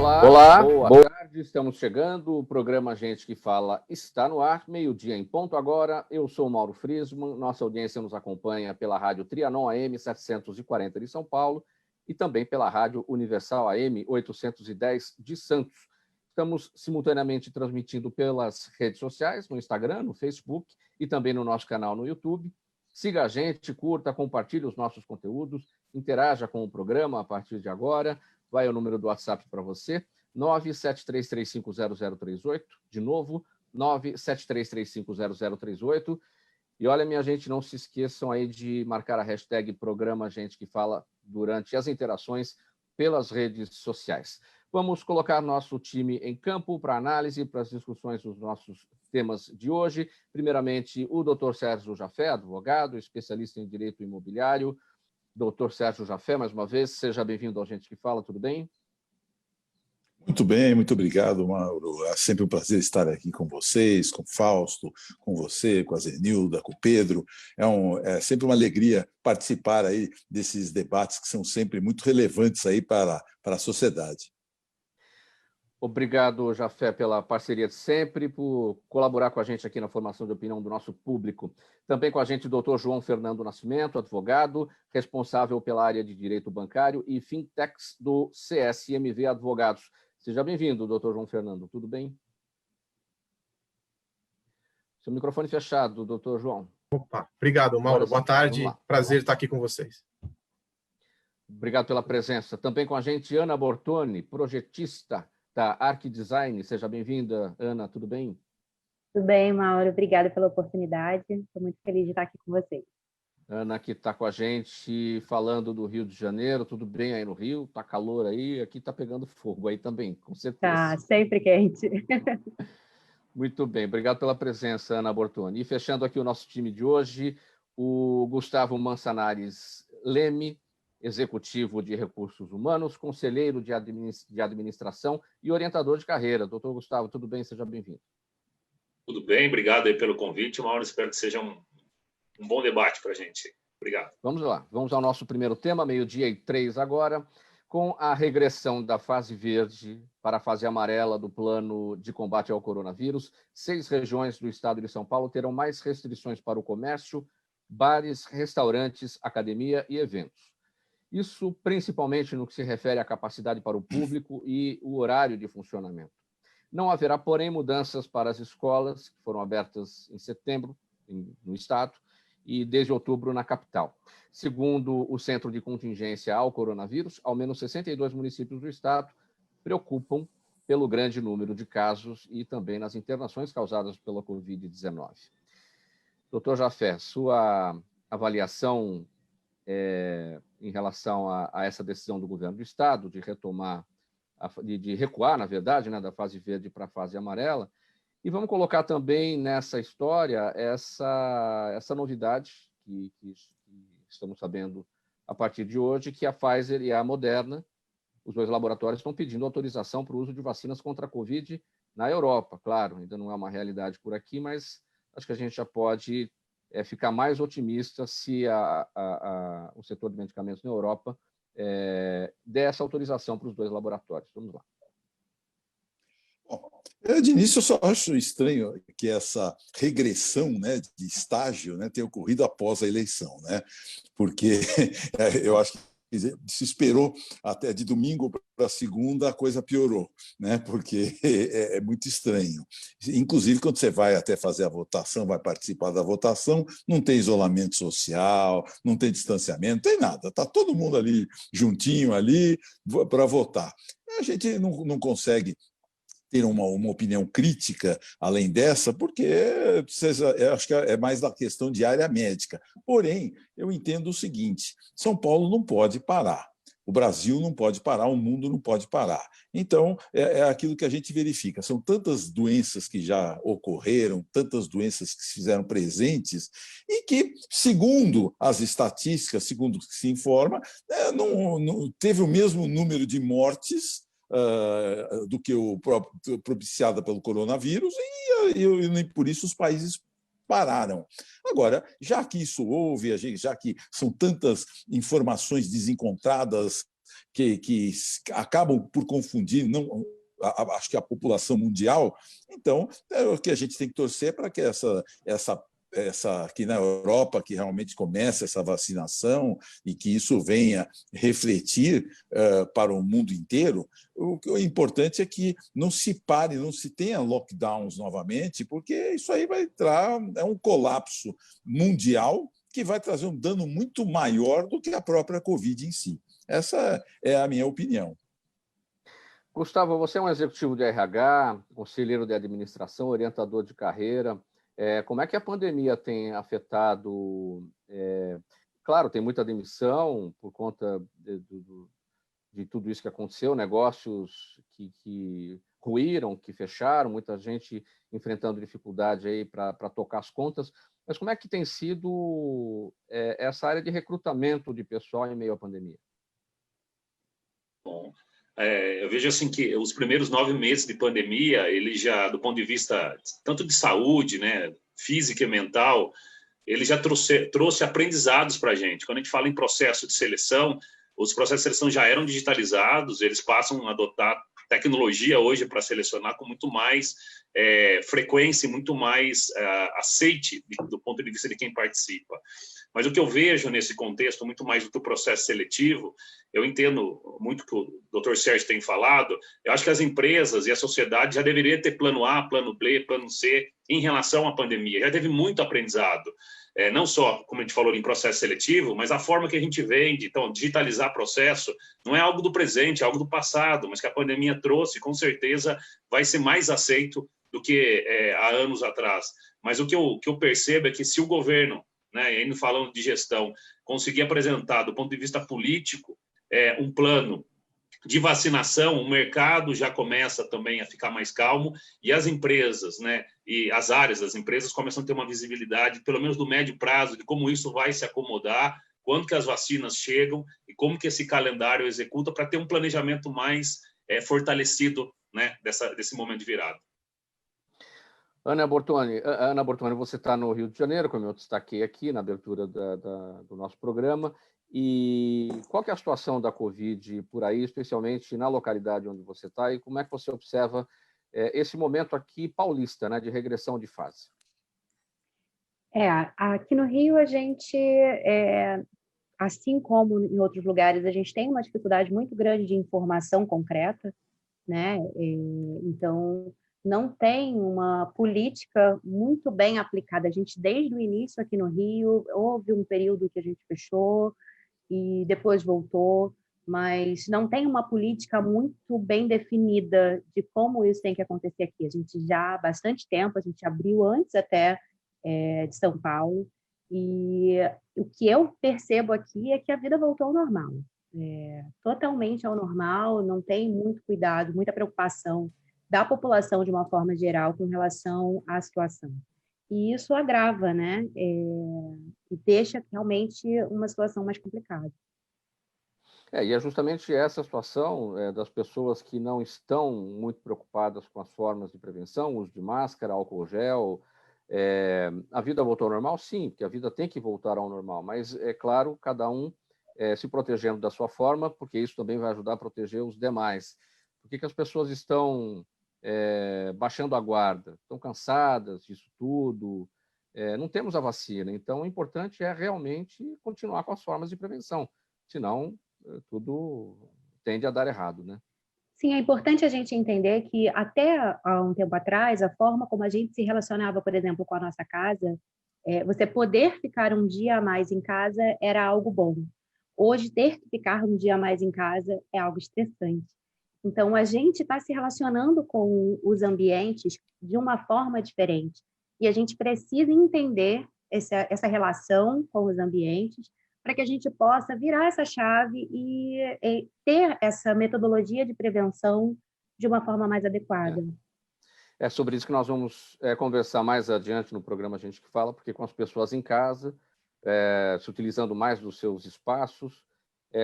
Olá, boa tarde, estamos chegando, o programa Gente que Fala está no ar, meio-dia em ponto agora, eu sou o Mauro Friesman, nossa audiência nos acompanha pela rádio Trianon AM 740 de São Paulo e também pela rádio Universal AM 810 de Santos. Estamos simultaneamente transmitindo pelas redes sociais, no Instagram, no Facebook e também no nosso canal no YouTube. Siga a gente, curta, compartilhe os nossos conteúdos, interaja com o programa a partir de agora. Vai o número do WhatsApp para você, 973350038, de novo, 973350038. E olha, minha gente, não se esqueçam aí de marcar a hashtag Programa Gente que Fala durante as interações pelas redes sociais. Vamos colocar nosso time em campo para análise, para as discussões dos nossos temas de hoje. Primeiramente, o doutor Sérgio Jafé, advogado, especialista em direito imobiliário. Doutor Sérgio Jafé, mais uma vez, seja bem-vindo ao Gente que Fala, tudo bem? Muito bem, muito obrigado, Mauro. É sempre um prazer estar aqui com vocês, com o Fausto, com você, com a Zenilda, com o Pedro. É sempre uma alegria participar aí desses debates que são sempre muito relevantes aí para a sociedade. Obrigado, Jafé, pela parceria de sempre, por colaborar com a gente aqui na formação de opinião do nosso público. Também com a gente o doutor João Fernando Nascimento, advogado, responsável pela área de Direito Bancário e Fintechs do CSMV Advogados. Seja bem-vindo, doutor João Fernando. Tudo bem? Seu microfone fechado, doutor João. Opa, obrigado, Mauro. Boa tarde. Prazer estar aqui com vocês. Obrigado pela presença. Também com a gente, Ana Bortoni, projetista da Arquidesign. Seja bem-vinda, Ana. Tudo bem? Tudo bem, Mauro. Obrigada pela oportunidade. Estou muito feliz de estar aqui com vocês. Ana, que está com a gente falando do Rio de Janeiro. Tudo bem aí no Rio? Está calor aí? Aqui está pegando fogo aí também, com certeza. Tá, sempre quente. Muito bem. Obrigado pela presença, Ana Bortoni. E fechando aqui o nosso time de hoje, o Gustavo Mansanares Leme, executivo de recursos humanos, conselheiro de administração e orientador de carreira. Doutor Gustavo, tudo bem? Seja bem-vindo. Tudo bem, obrigado aí pelo convite, Mauro. Espero que seja um bom debate para a gente. Obrigado. Vamos lá. Vamos ao nosso primeiro tema, 12h03 agora, com a regressão da fase verde para a fase amarela do plano de combate ao coronavírus. 6 regiões do estado de São Paulo terão mais restrições para o comércio, bares, restaurantes, academia e eventos. Isso principalmente no que se refere à capacidade para o público e o horário de funcionamento. Não haverá, porém, mudanças para as escolas, que foram abertas em setembro no estado e desde outubro na capital. Segundo o Centro de Contingência ao Coronavírus, ao menos 62 municípios do estado preocupam pelo grande número de casos e também nas internações causadas pela Covid-19. Doutor Jafé, sua avaliação em relação a essa decisão do governo do estado de retomar, de recuar, na verdade, né, da fase verde para a fase amarela. E vamos colocar também nessa história essa novidade que estamos sabendo a partir de hoje, que a Pfizer e a Moderna, os dois laboratórios, estão pedindo autorização para o uso de vacinas contra a Covid na Europa. Claro, ainda não é uma realidade por aqui, mas acho que a gente já pode ficar mais otimista se o setor de medicamentos na Europa der essa autorização para os dois laboratórios. Vamos lá. Bom, de início, eu só acho estranho que essa regressão, né, de estágio, né, tenha ocorrido após a eleição, né? Porque eu acho que se esperou até de domingo para segunda, a coisa piorou, né? Porque é muito estranho. Inclusive, quando você vai até fazer a votação, vai participar da votação, não tem isolamento social, não tem distanciamento, não tem nada. Está todo mundo ali juntinho ali para votar. A gente não consegue ter uma opinião crítica além dessa, porque eu acho que é mais da questão de área médica. Porém, eu entendo o seguinte: São Paulo não pode parar, o Brasil não pode parar, o mundo não pode parar. Então, é aquilo que a gente verifica. São tantas doenças que já ocorreram, tantas doenças que se fizeram presentes, e que, segundo as estatísticas, segundo o que se informa, não teve o mesmo número de mortes do que o próprio propiciada pelo coronavírus, e nem por isso os países pararam. Agora, já que isso houve, já que são tantas informações desencontradas que acabam por confundir, não, acho que a população mundial. Então, é o que a gente tem que torcer para que aqui na Europa, que realmente comece essa vacinação e que isso venha refletir para o mundo inteiro. O importante é que não se pare, não se tenha lockdowns novamente, porque isso aí vai entrar, é um colapso mundial que vai trazer um dano muito maior do que a própria Covid em si. Essa é a minha opinião. Gustavo, você é um executivo de RH, conselheiro de administração, orientador de carreira. Como é que a pandemia tem afetado? Claro, tem muita demissão por conta de tudo isso que aconteceu, negócios que ruíram, que fecharam, muita gente enfrentando dificuldade aí para tocar as contas. Mas como é que tem sido essa área de recrutamento de pessoal em meio à pandemia? Bom, eu vejo assim que os primeiros 9 meses de pandemia, ele já, do ponto de vista tanto de saúde, né, física e mental, ele já trouxe aprendizados para a gente. Quando a gente fala em processo de seleção, os processos de seleção já eram digitalizados, eles passam a adotar tecnologia hoje para selecionar com muito mais frequência, muito mais aceite do ponto de vista de quem participa. Mas o que eu vejo nesse contexto, muito mais do que o processo seletivo, eu entendo muito o que o Dr. Sérgio tem falado, eu acho que as empresas e a sociedade já deveriam ter plano A, plano B, plano C em relação à pandemia. Já teve muito aprendizado, não só, como a gente falou, em processo seletivo, mas a forma que a gente vende. Então, digitalizar processo não é algo do presente, é algo do passado, mas que a pandemia trouxe, com certeza vai ser mais aceito do que há anos atrás. Mas o que eu percebo é que se o governo, né, ainda falando de gestão, conseguir apresentar do ponto de vista político um plano de vacinação, o mercado já começa também a ficar mais calmo e as empresas, né, e as áreas das empresas começam a ter uma visibilidade, pelo menos do médio prazo, de como isso vai se acomodar, quando que as vacinas chegam e como que esse calendário executa para ter um planejamento mais fortalecido, né, desse momento de virada. Ana Bortoni, você está no Rio de Janeiro, como eu destaquei aqui na abertura do nosso programa. E qual que é a situação da Covid por aí, especialmente na localidade onde você está, e como é que você observa esse momento aqui paulista, né, de regressão de fase? Aqui no Rio a gente, assim como em outros lugares, a gente tem uma dificuldade muito grande de informação concreta, né? Então, não tem uma política muito bem aplicada. A gente, desde o início aqui no Rio, houve um período que a gente fechou e depois voltou, mas não tem uma política muito bem definida de como isso tem que acontecer aqui. A gente já há bastante tempo, a gente abriu antes até de São Paulo, e o que eu percebo aqui é que a vida voltou ao normal. Totalmente ao normal, não tem muito cuidado, muita preocupação da população de uma forma geral com relação à situação. E isso agrava, né? E deixa realmente uma situação mais complicada. E é justamente essa situação das pessoas que não estão muito preocupadas com as formas de prevenção, uso de máscara, álcool gel. A vida voltou ao normal? Sim, porque a vida tem que voltar ao normal, mas, é claro, cada um se protegendo da sua forma, porque isso também vai ajudar a proteger os demais. Por que as pessoas estão baixando a guarda? Estão cansadas disso tudo? Não temos a vacina, então o importante é realmente continuar com as formas de prevenção, senão tudo tende a dar errado, né? Sim, é importante a gente entender que até há um tempo atrás, a forma como a gente se relacionava, por exemplo, com a nossa casa, você poder ficar um dia a mais em casa era algo bom. Hoje, ter que ficar um dia a mais em casa é algo estressante. Então, a gente está se relacionando com os ambientes de uma forma diferente. E a gente precisa entender essa relação com os ambientes para que a gente possa virar essa chave e ter essa metodologia de prevenção de uma forma mais adequada. É sobre isso que nós vamos conversar mais adiante no programa A Gente que Fala, porque com as pessoas em casa, se utilizando mais dos seus espaços,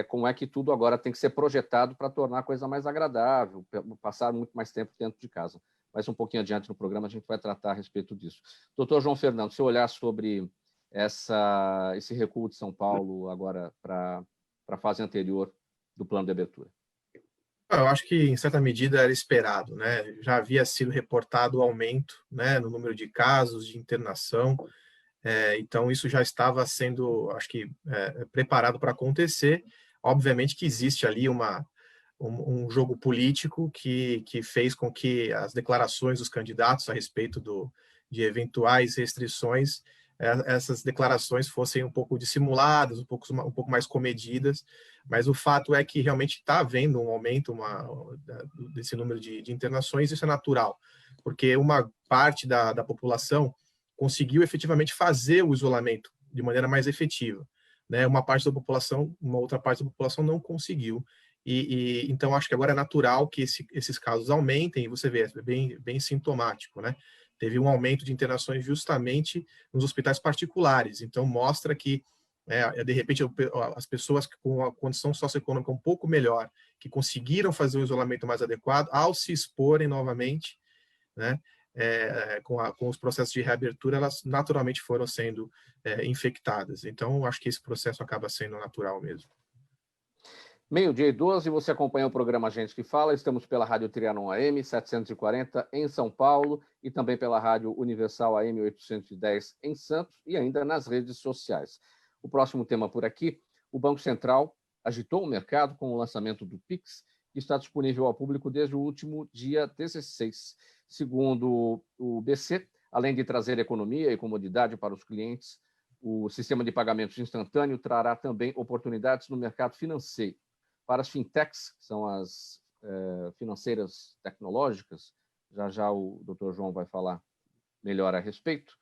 como é que tudo agora tem que ser projetado para tornar a coisa mais agradável, passar muito mais tempo dentro de casa. Mas um pouquinho adiante no programa a gente vai tratar a respeito disso. Doutor João Fernando, se eu olhar sobre esse recuo de São Paulo agora para a fase anterior do plano de abertura? Eu acho que, em certa medida, era esperado, né? Já havia sido reportado o aumento, né, no número de casos de internação, então isso já estava sendo, acho que, preparado para acontecer. Obviamente que existe ali um jogo político que fez com que as declarações dos candidatos a respeito de eventuais restrições, essas declarações fossem um pouco dissimuladas, um pouco mais comedidas, mas o fato é que realmente está havendo um aumento desse número de internações. Isso é natural, porque uma parte da população conseguiu efetivamente fazer o isolamento de maneira mais efetiva, né? Uma outra parte da população não conseguiu. Então, acho que agora é natural que esses casos aumentem, e você vê, é bem sintomático, né? Teve um aumento de internações justamente nos hospitais particulares, então mostra que, de repente, as pessoas com a condição socioeconômica um pouco melhor, que conseguiram fazer o isolamento mais adequado, ao se exporem novamente, né, com os processos de reabertura, elas naturalmente foram sendo infectadas. Então, acho que esse processo acaba sendo natural mesmo. 12:12, você acompanha o programa Gente que Fala. Estamos pela Rádio Trianon AM 740 em São Paulo e também pela Rádio Universal AM 810 em Santos e ainda nas redes sociais. O próximo tema por aqui: o Banco Central agitou o mercado com o lançamento do Pix, que está disponível ao público desde o último dia 16. Segundo o BC, além de trazer economia e comodidade para os clientes, o sistema de pagamentos instantâneo trará também oportunidades no mercado financeiro. Para as fintechs, que são as financeiras tecnológicas, já o Dr. João vai falar melhor a respeito,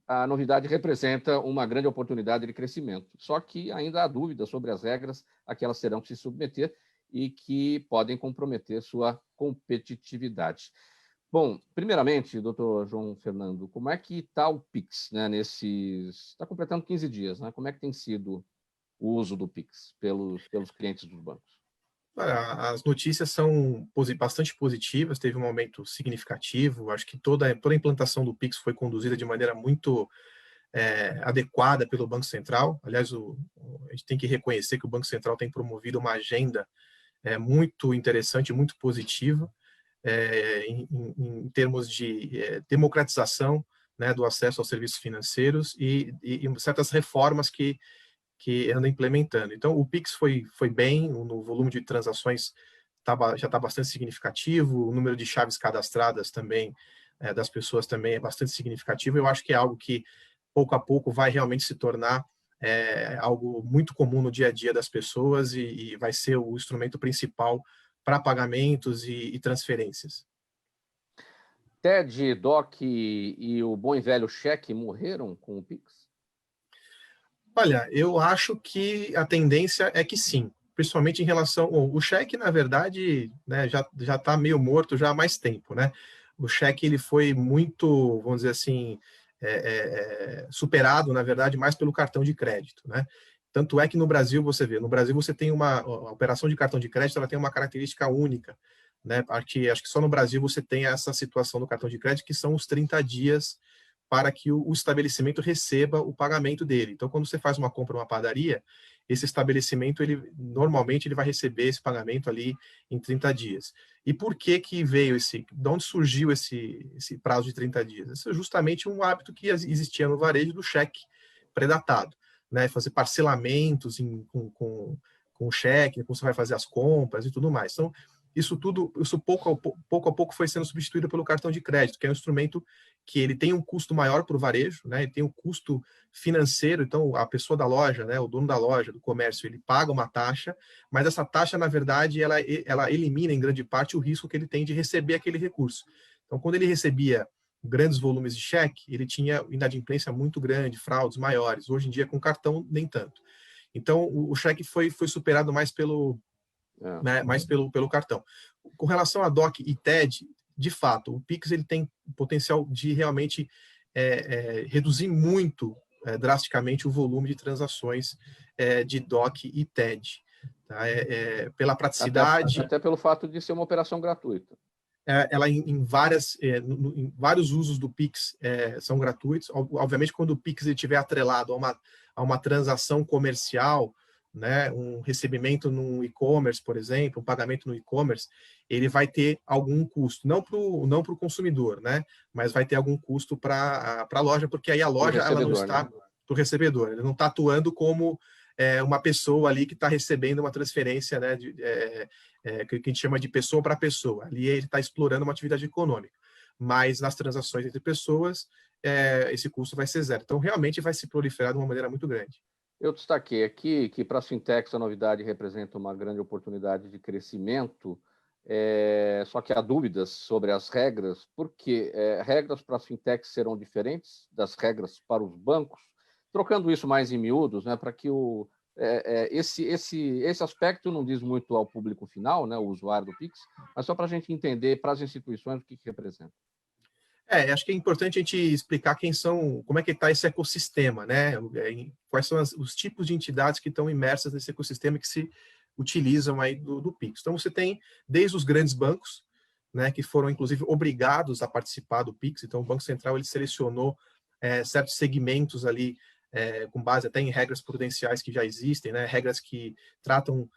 a novidade representa uma grande oportunidade de crescimento. Só que ainda há dúvidas sobre as regras a que elas terão que se submeter e que podem comprometer sua competitividade. Bom, primeiramente, doutor João Fernando, como é que está o Pix, né, está completando 15 dias, né? Como é que tem sido o uso do Pix pelos clientes dos bancos? As notícias são bastante positivas, teve um aumento significativo, acho que toda a implantação do Pix foi conduzida de maneira muito adequada pelo Banco Central. Aliás, a gente tem que reconhecer que o Banco Central tem promovido uma agenda muito interessante, muito positiva, em termos de democratização, né, do acesso aos serviços financeiros e certas reformas que anda implementando. Então, o Pix foi bem, no volume de transações já está bastante significativo, o número de chaves cadastradas também, das pessoas também é bastante significativo. Eu acho que é algo que, pouco a pouco, vai realmente se tornar algo muito comum no dia a dia das pessoas e vai ser o instrumento principal para pagamentos e transferências. TED, DOC e o bom e velho cheque morreram com o Pix? Olha, eu acho que a tendência é que sim, principalmente em relação o cheque, na verdade, né, já está meio morto já há mais tempo, né? O cheque ele foi muito, vamos dizer assim, superado, na verdade, mais pelo cartão de crédito, né? Tanto é que no Brasil você tem a operação de cartão de crédito, ela tem uma característica única, né? Acho que só no Brasil você tem essa situação do cartão de crédito, que são os 30 dias para que o estabelecimento receba o pagamento dele. Então, quando você faz uma compra numa padaria, esse estabelecimento, normalmente, ele vai receber esse pagamento ali em 30 dias. E por que veio de onde surgiu esse prazo de 30 dias? Isso é justamente um hábito que existia no varejo do cheque pré-datado, né? Fazer parcelamentos com cheque, como você vai fazer as compras e tudo mais. Então, isso pouco a pouco foi sendo substituído pelo cartão de crédito, que é um instrumento que ele tem um custo maior para o varejo, né? Ele tem um custo financeiro, então a pessoa da loja, né, o dono da loja, do comércio, ele paga uma taxa, mas essa taxa, na verdade, ela elimina em grande parte o risco que ele tem de receber aquele recurso. Então, quando ele recebia grandes volumes de cheque, ele tinha inadimplência muito grande, fraudes maiores. Hoje em dia, com cartão, nem tanto. Então, o cheque foi superado mais pelo cartão. Com relação a DOC e TED, de fato, o Pix ele tem o potencial de realmente reduzir muito, drasticamente, o volume de transações de DOC e TED. Tá? Pela praticidade... Até pelo fato de ser uma operação gratuita. Ela em vários usos do Pix são gratuitos. Obviamente, quando o Pix estiver atrelado a uma transação comercial né, um recebimento no e-commerce, por exemplo, um pagamento no e-commerce, ele vai ter algum custo, não para o consumidor, né, mas vai ter algum custo para a loja, porque aí a loja ela não está para o recebedor, ele não está atuando como uma pessoa ali que está recebendo uma transferência, né, que a gente chama de pessoa para pessoa. Ali ele está explorando uma atividade econômica, mas nas transações entre pessoas, esse custo vai ser zero. Então, realmente vai se proliferar de uma maneira muito grande. Eu destaquei aqui que para as fintechs a novidade representa uma grande oportunidade de crescimento, só que há dúvidas sobre as regras, porque regras para as fintechs serão diferentes das regras para os bancos, trocando isso mais em miúdos, né, para que esse aspecto não diz muito ao público final, né, o usuário do Pix, mas só para a gente entender para as instituições o que representa. Acho que é importante a gente explicar como é que está esse ecossistema, né? Quais são os tipos de entidades que estão imersas nesse ecossistema que se utilizam aí do Pix. Então, você tem desde os grandes bancos, né, que foram, inclusive, obrigados a participar do Pix. Então, o Banco Central ele selecionou certos segmentos ali, com base até em regras prudenciais que já existem, né? Regras que tratam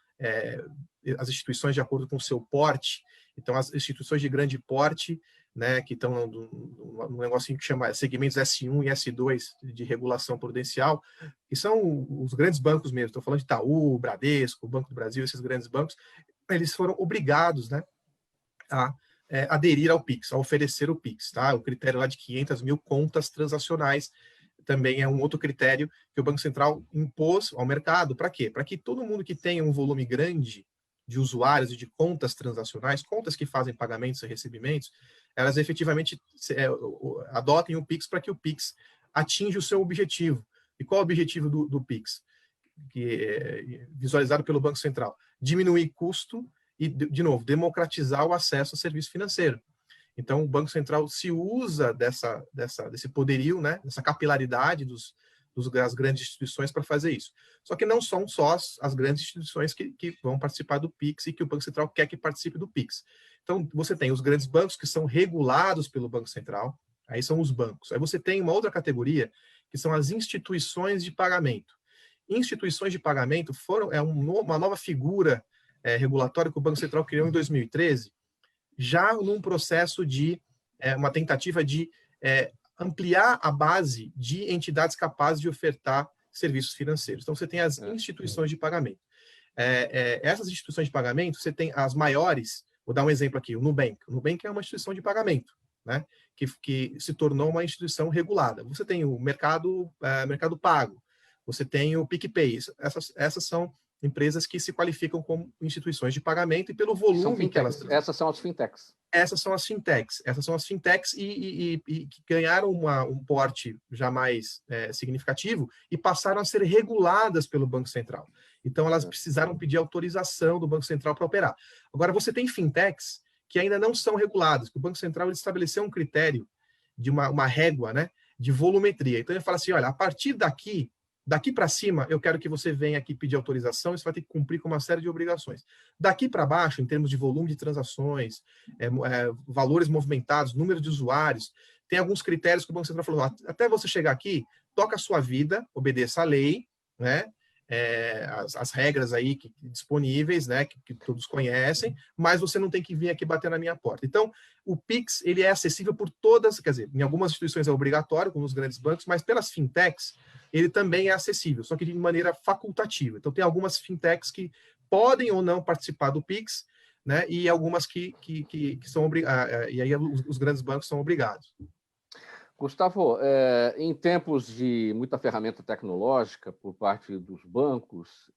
as instituições de acordo com o seu porte. Então, as instituições de grande porte, né, que estão num negocinho que chama segmentos S1 e S2 de regulação prudencial, que são os grandes bancos mesmo. Estou falando de Itaú, Bradesco, Banco do Brasil, esses grandes bancos, eles foram obrigados, né, a aderir ao Pix, a oferecer o Pix. Tá? O critério lá de 500 mil contas transacionais também é um outro critério que o Banco Central impôs ao mercado. Para quê? Para que todo mundo que tenha um volume grande de usuários e de contas transacionais, contas que fazem pagamentos e recebimentos, elas efetivamente adotem o Pix para que o Pix atinja o seu objetivo. E qual é o objetivo do Pix? Que é visualizado pelo Banco Central. Diminuir custo e, de novo, democratizar o acesso ao serviço financeiro. Então, o Banco Central se usa desse poderio, né, dessa capilaridade das grandes instituições para fazer isso. Só que não são só as grandes instituições que vão participar do Pix e que o Banco Central quer que participe do Pix. Então, você tem os grandes bancos que são regulados pelo Banco Central, aí são os bancos. Aí você tem uma outra categoria, que são as instituições de pagamento. Instituições de pagamento uma nova figura regulatória que o Banco Central criou em 2013, já num processo de uma tentativa de ampliar a base de entidades capazes de ofertar serviços financeiros. Então, você tem as instituições de pagamento. Essas instituições de pagamento, você tem as maiores, vou dar um exemplo aqui, o Nubank. O Nubank é uma instituição de pagamento, né, que se tornou uma instituição regulada. Você tem o Mercado Pago, você tem o PicPay. Essas são empresas que se qualificam como instituições de pagamento e pelo volume que elas... Essas são as fintechs. Essas são as fintechs e que ganharam um porte já mais significativo e passaram a ser reguladas pelo Banco Central. Então, elas precisaram pedir autorização do Banco Central para operar. Agora, você tem fintechs que ainda não são reguladas, que o Banco Central ele estabeleceu um critério de uma régua, né, de volumetria. Então, ele fala assim, olha, a partir daqui para cima, eu quero que você venha aqui pedir autorização, e você vai ter que cumprir com uma série de obrigações. Daqui para baixo, em termos de volume de transações, valores movimentados, número de usuários, tem alguns critérios que o Banco Central falou, até você chegar aqui, toca a sua vida, obedeça à lei, né? As regras aí disponíveis, né, que todos conhecem, mas você não tem que vir aqui bater na minha porta. Então, o Pix ele é acessível por todas, quer dizer, em algumas instituições é obrigatório, como nos grandes bancos, mas pelas fintechs, ele também é acessível, só que de maneira facultativa. Então, tem algumas fintechs que podem ou não participar do Pix, né, e algumas que são obrigadas, e aí os grandes bancos são obrigados. Gustavo, em tempos de muita ferramenta tecnológica por parte dos bancos,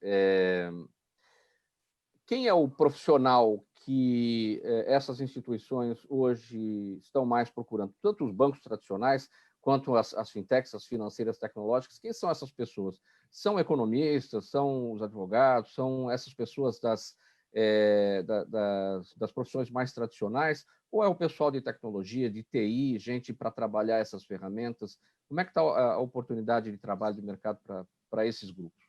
quem é o profissional que essas instituições hoje estão mais procurando? Tanto os bancos tradicionais quanto as fintechs, as financeiras tecnológicas. Quem são essas pessoas? São economistas, são os advogados, são essas pessoas das profissões mais tradicionais, ou é o pessoal de tecnologia, de TI, gente para trabalhar essas ferramentas? Como é que está a oportunidade de trabalho de mercado para esses grupos?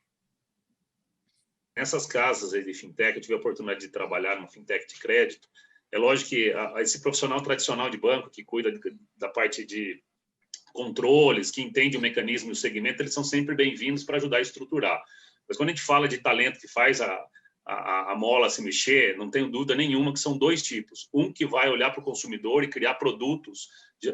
Nessas casas aí de fintech, eu tive a oportunidade de trabalhar numa fintech de crédito. É lógico que esse profissional tradicional de banco, que cuida da parte de controles, que entende o mecanismo e o segmento, eles são sempre bem-vindos para ajudar a estruturar. Mas quando a gente fala de talento que faz a mola se mexer, não tenho dúvida nenhuma que são dois tipos. Um que vai olhar para o consumidor e criar produtos,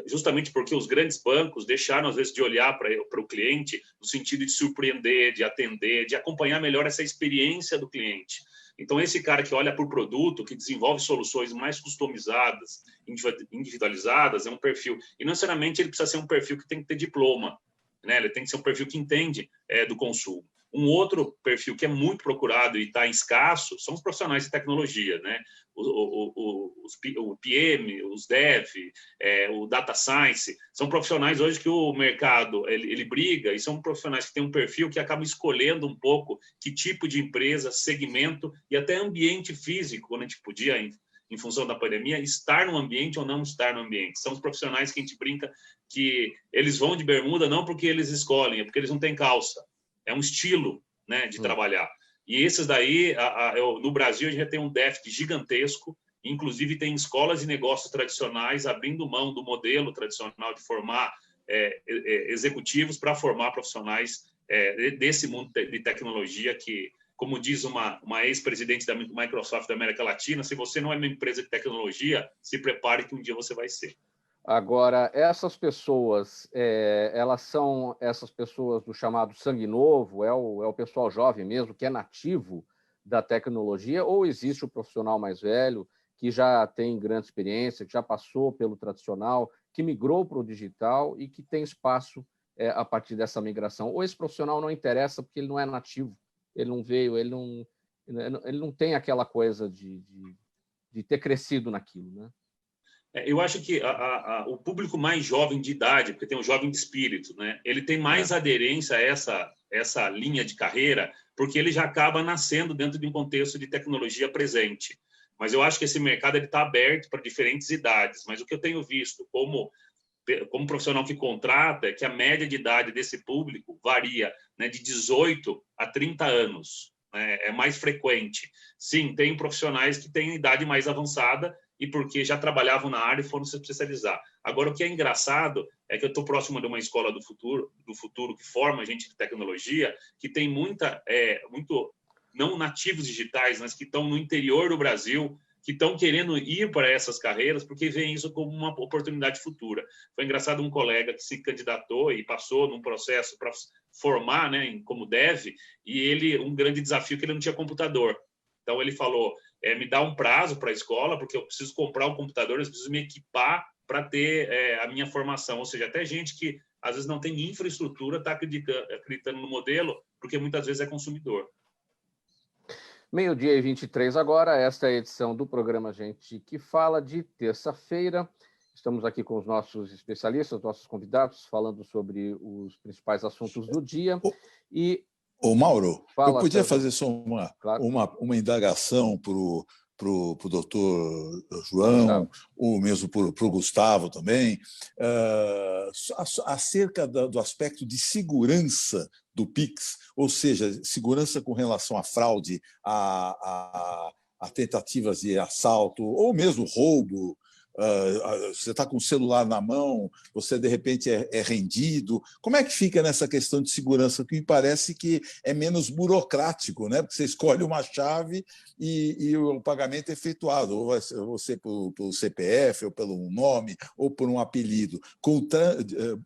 justamente porque os grandes bancos deixaram, às vezes, de olhar para o cliente no sentido de surpreender, de atender, de acompanhar melhor essa experiência do cliente. Então, esse cara que olha para o produto, que desenvolve soluções mais customizadas, individualizadas, é um perfil. E, não necessariamente, ele precisa ser um perfil que tem que ter diploma, né? Ele tem que ser um perfil que entende do consumo. Um outro perfil que é muito procurado e está escasso são os profissionais de tecnologia, né? O PM, os Dev, o Data Science, são profissionais hoje que o mercado ele briga, e são profissionais que têm um perfil que acabam escolhendo um pouco que tipo de empresa, segmento e até ambiente físico, quando a gente podia, em função da pandemia, estar no ambiente ou não estar no ambiente. São os profissionais que a gente brinca que eles vão de bermuda não porque eles escolhem, é porque eles não têm calça. É um estilo, né, de trabalhar. E esses daí, no Brasil, a gente já tem um déficit gigantesco, inclusive tem escolas de negócios tradicionais abrindo mão do modelo tradicional de formar executivos para formar profissionais desse mundo de tecnologia que, como diz uma ex-presidente da Microsoft da América Latina, se você não é uma empresa de tecnologia, se prepare que um dia você vai ser. Agora, essas pessoas, elas são essas pessoas do chamado sangue novo, é o pessoal jovem mesmo, que é nativo da tecnologia, ou existe o profissional mais velho, que já tem grande experiência, que já passou pelo tradicional, que migrou para o digital e que tem espaço a partir dessa migração? Ou esse profissional não interessa porque ele não é nativo, ele não veio, ele não tem aquela coisa de ter crescido naquilo, né? Eu acho que o público mais jovem de idade, porque tem um jovem de espírito, né? Ele tem mais aderência a essa linha de carreira, porque ele já acaba nascendo dentro de um contexto de tecnologia presente. Mas eu acho que esse mercado está aberto para diferentes idades. Mas o que eu tenho visto como profissional que contrata é que a média de idade desse público varia, né, de 18 a 30 anos. Né? É mais frequente. Sim, tem profissionais que têm idade mais avançada e porque já trabalhavam na área e foram se especializar. Agora, o que é engraçado é que eu estou próximo de uma escola do futuro que forma gente de tecnologia, que tem muito não nativos digitais, mas que estão no interior do Brasil, que estão querendo ir para essas carreiras porque veem isso como uma oportunidade futura. Foi engraçado um colega que se candidatou e passou num processo para formar, né, como dev, e um grande desafio que ele não tinha computador. Então, ele falou, me dá um prazo para a escola, porque eu preciso comprar um computador, eu preciso me equipar para ter a minha formação. Ou seja, até gente que, às vezes, não tem infraestrutura está acreditando no modelo, porque muitas vezes é consumidor. 12h23 agora, esta é a edição do programa Gente que Fala, de terça-feira. Estamos aqui com os nossos especialistas, nossos convidados, falando sobre os principais assuntos do dia. Ô, Mauro, Fala, eu podia Sérgio. fazer só uma indagação para o doutor João, ou mesmo para o Gustavo também, acerca do aspecto de segurança do PIX, ou seja, segurança com relação à fraude, a tentativas de assalto, ou mesmo roubo. Você está com o celular na mão, você de repente é rendido. Como é que fica nessa questão de segurança? Que me parece que é menos burocrático, né? Porque você escolhe uma chave e o pagamento é efetuado, ou você pelo CPF, ou pelo nome, ou por um apelido.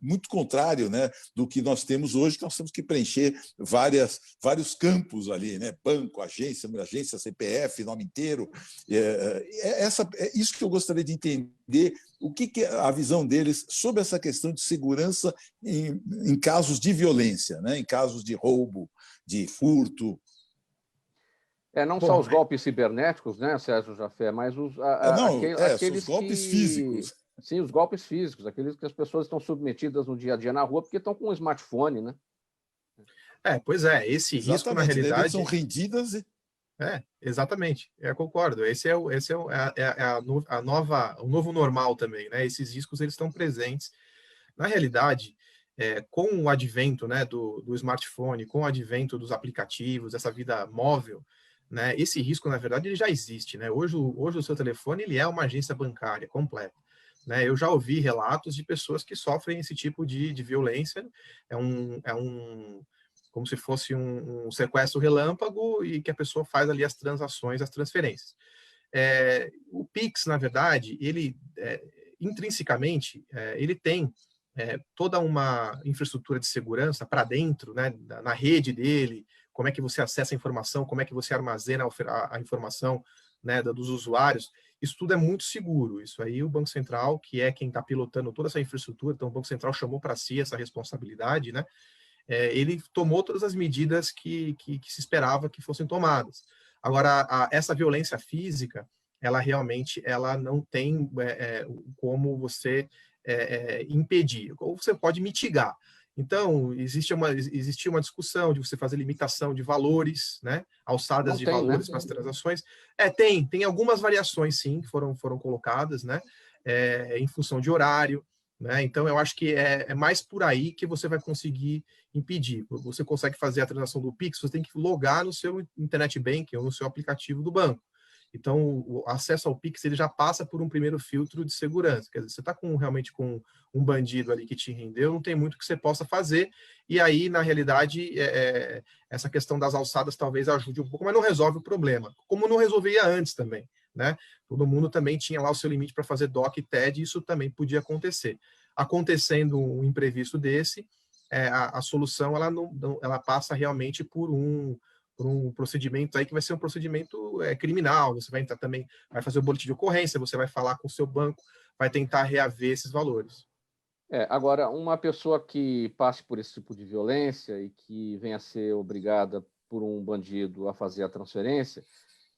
Muito contrário, né, do que nós temos hoje, que nós temos que preencher vários campos ali, né? Banco, agência, CPF, nome inteiro. Isso que eu gostaria de entender, o que é a visão deles sobre essa questão de segurança em casos de violência, né? Em casos de roubo, de furto. Não só os golpes cibernéticos, né, Sérgio Jafé, mas aqueles os golpes físicos. Sim, os golpes físicos, aqueles que as pessoas estão submetidas no dia a dia na rua porque estão com um smartphone, né? Pois é, esse risco, na realidade... São rendidas e... Exatamente, eu concordo. Esse é o novo normal também, né? Esses riscos eles estão presentes. Na realidade, com o advento, né, do smartphone, com o advento dos aplicativos, essa vida móvel, né, esse risco, na verdade, ele já existe, né? Hoje o seu telefone ele é uma agência bancária completa. Né? Eu já ouvi relatos de pessoas que sofrem esse tipo de violência. como se fosse um sequestro relâmpago e que a pessoa faz ali as transações, as transferências. O Pix, na verdade, ele intrinsecamente, ele tem toda uma infraestrutura de segurança para dentro, né, na rede dele, como é que você acessa a informação, como é que você armazena a informação, né, dos usuários. Isso tudo é muito seguro. Isso aí o Banco Central, que é quem está pilotando toda essa infraestrutura, então o Banco Central chamou para si essa responsabilidade, né? Ele tomou todas as medidas que se esperava que fossem tomadas. Agora, essa violência física, ela realmente não tem como você impedir, ou você pode mitigar. Então, existia uma discussão de você fazer limitação de valores, né? Alçadas de valores, né, para as transações. Tem algumas variações, sim, que foram colocadas, né? Em função de horário, né? Então, eu acho que é mais por aí que você vai conseguir impedir. Você consegue fazer a transação do Pix, você tem que logar no seu internet banking ou no seu aplicativo do banco. Então, o acesso ao Pix ele já passa por um primeiro filtro de segurança. Quer dizer, você está realmente com um bandido ali que te rendeu, não tem muito que você possa fazer. E aí, na realidade, essa questão das alçadas talvez ajude um pouco, mas não resolve o problema. Como não resolvia antes também, né? Todo mundo também tinha lá o seu limite para fazer DOC e TED, e isso também podia acontecer. Acontecendo um imprevisto desse, a solução ela passa realmente por um procedimento aí que vai ser um procedimento criminal. Você vai entrar também, vai fazer o boletim de ocorrência, você vai falar com o seu banco, vai tentar reaver esses valores. Agora, uma pessoa que passe por esse tipo de violência e que venha a ser obrigada por um bandido a fazer a transferência,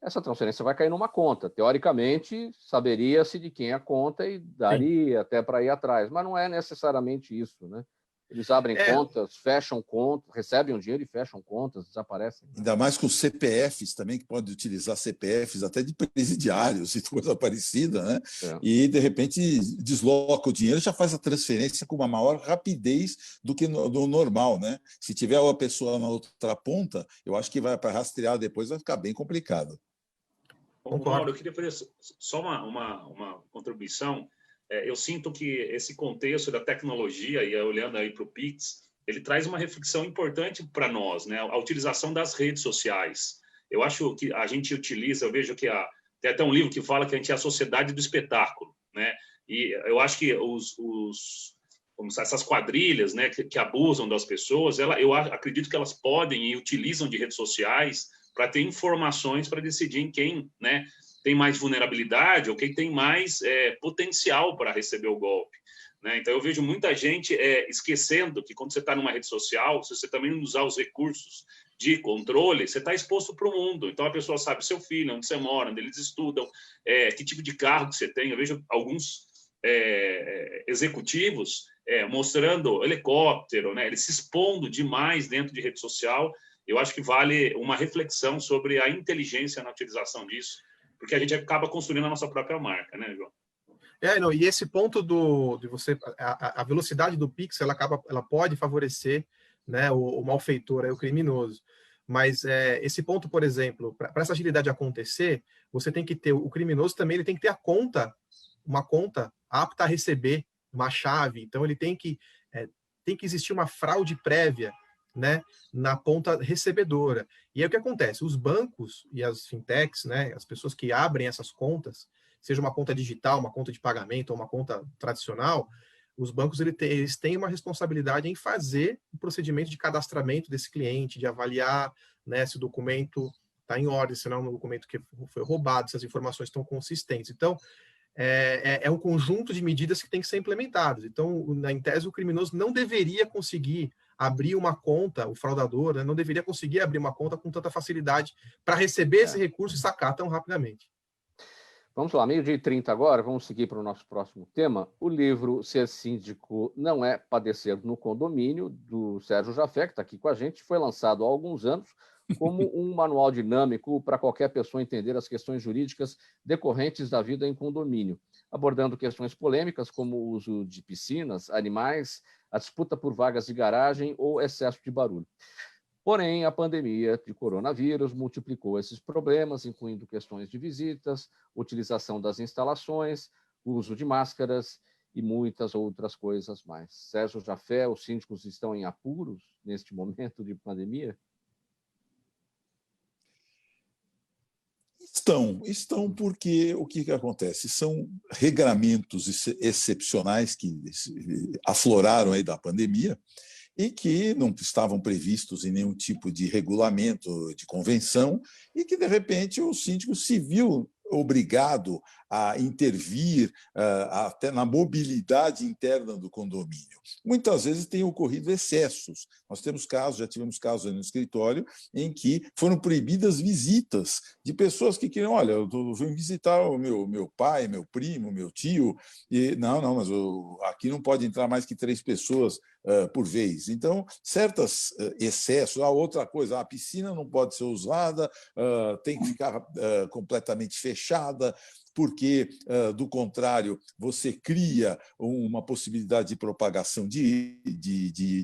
essa transferência vai cair numa conta. Teoricamente, saberia-se de quem é a conta e daria até para ir atrás, mas não é necessariamente isso, né? Eles abrem contas, fecham contas, recebem um dinheiro e fecham contas, desaparecem. Ainda mais com CPFs também, que pode utilizar CPFs até de presidiários e coisa parecida, né? E, de repente, desloca o dinheiro e já faz a transferência com uma maior rapidez do que no normal, né? Se tiver uma pessoa na outra ponta, eu acho que vai para rastrear depois, vai ficar bem complicado. Mauro, eu queria fazer só uma contribuição. Eu sinto que esse contexto da tecnologia, e olhando aí para o Pix, ele traz uma reflexão importante para nós, né? A utilização das redes sociais. Eu acho que a gente utiliza, eu vejo que tem até um livro que fala que a gente é a sociedade do espetáculo, né? E eu acho que essas quadrilhas, né, que abusam das pessoas, eu acredito que elas podem e utilizam de redes sociais para ter informações para decidir em quem, né, tem mais vulnerabilidade ou quem tem mais potencial para receber o golpe, né? Então, eu vejo muita gente esquecendo que quando você está numa rede social, se você também não usar os recursos de controle, você está exposto para o mundo. Então, a pessoa sabe seu filho, onde você mora, onde eles estudam, que tipo de carro que você tem. Eu vejo alguns executivos mostrando helicóptero, né? Eles se expondo demais dentro de rede social. Eu acho que vale uma reflexão sobre a inteligência na utilização disso, porque a gente acaba construindo a nossa própria marca, né, João? E esse ponto de você, a velocidade do Pix, ela pode favorecer, né, o malfeitor, o criminoso. Mas esse ponto, por exemplo, para essa agilidade acontecer, você tem que ter, o criminoso também ele tem que ter uma conta apta a receber uma chave. Então, ele tem que existir uma fraude prévia, né, na ponta recebedora. E aí o que acontece? Os bancos e as fintechs, né, as pessoas que abrem essas contas, seja uma conta digital, uma conta de pagamento ou uma conta tradicional, os bancos eles têm uma responsabilidade em fazer o procedimento de cadastramento desse cliente, de avaliar, né, se o documento está em ordem, se não é um documento que foi roubado, se as informações estão consistentes. Então, é um conjunto de medidas que tem que ser implementadas. Então, em tese, o criminoso não deveria conseguir abrir uma conta, o fraudador, né, não deveria conseguir abrir uma conta com tanta facilidade para receber esse recurso e sacar tão rapidamente. Vamos lá, 12h30 agora, vamos seguir para o nosso próximo tema. O livro Ser Síndico Não é Padecer no Condomínio, do Sérgio Jafé, que está aqui com a gente, foi lançado há alguns anos como um manual dinâmico para qualquer pessoa entender as questões jurídicas decorrentes da vida em condomínio, abordando questões polêmicas como o uso de piscinas, animais, a disputa por vagas de garagem ou excesso de barulho. Porém, a pandemia de coronavírus multiplicou esses problemas, incluindo questões de visitas, utilização das instalações, uso de máscaras e muitas outras coisas mais. Sérgio Jafé, os síndicos estão em apuros neste momento de pandemia? Estão porque o que acontece? São regramentos excepcionais que afloraram aí da pandemia e que não estavam previstos em nenhum tipo de regulamento, de convenção, e que, de repente, o síndico se viu obrigado a intervir até na mobilidade interna do condomínio. Muitas vezes tem ocorrido excessos. Nós temos casos, já tivemos casos aí no escritório, em que foram proibidas visitas de pessoas que queriam, olha, eu vim visitar o meu pai, meu primo, meu tio, e não, mas aqui não pode entrar mais que 3 pessoas por vez. Então, certos excessos. Outra coisa, a piscina não pode ser usada, tem que ficar completamente fechada, porque, do contrário, você cria uma possibilidade de propagação de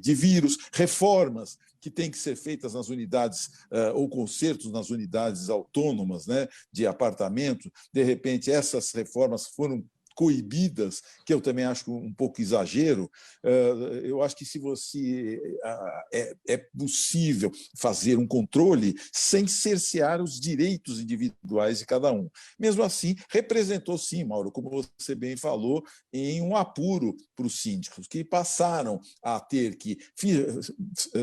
vírus, reformas que têm que ser feitas nas unidades, ou consertos nas unidades autônomas, né, de apartamento. De repente, essas reformas foram coibidas, que eu também acho um pouco exagero. Eu acho que se você é possível fazer um controle sem cercear os direitos individuais de cada um. Mesmo assim, representou sim, Mauro, como você bem falou, em um apuro para os síndicos, que passaram a ter que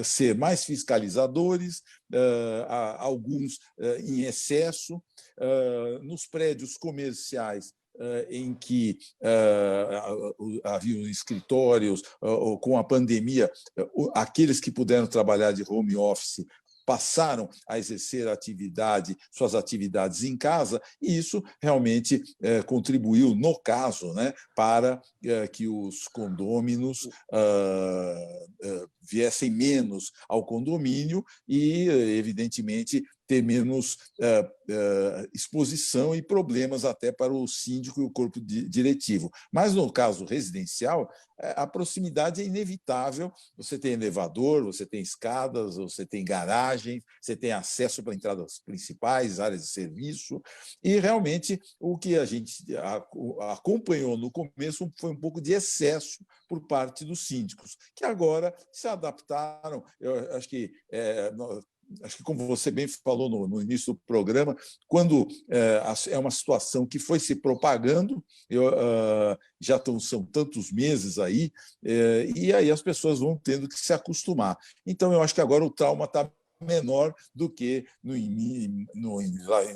ser mais fiscalizadores, alguns em excesso, nos prédios comerciais em que havia escritórios, com a pandemia, aqueles que puderam trabalhar de home office passaram a exercer suas atividades em casa, e isso realmente contribuiu, no caso, né, para que os condôminos viessem menos ao condomínio e, evidentemente, ter menos exposição e problemas até para o síndico e o corpo diretivo. Mas, no caso residencial, a proximidade é inevitável. Você tem elevador, você tem escadas, você tem garagem, você tem acesso para entradas principais, áreas de serviço, e realmente o que a gente acompanhou no começo foi um pouco de excesso por parte dos síndicos, que agora se adaptaram. Eu acho que como você bem falou no início do programa, quando é uma situação que foi se propagando, já são tantos meses aí, e aí as pessoas vão tendo que se acostumar. Então, eu acho que agora o trauma está menor do que no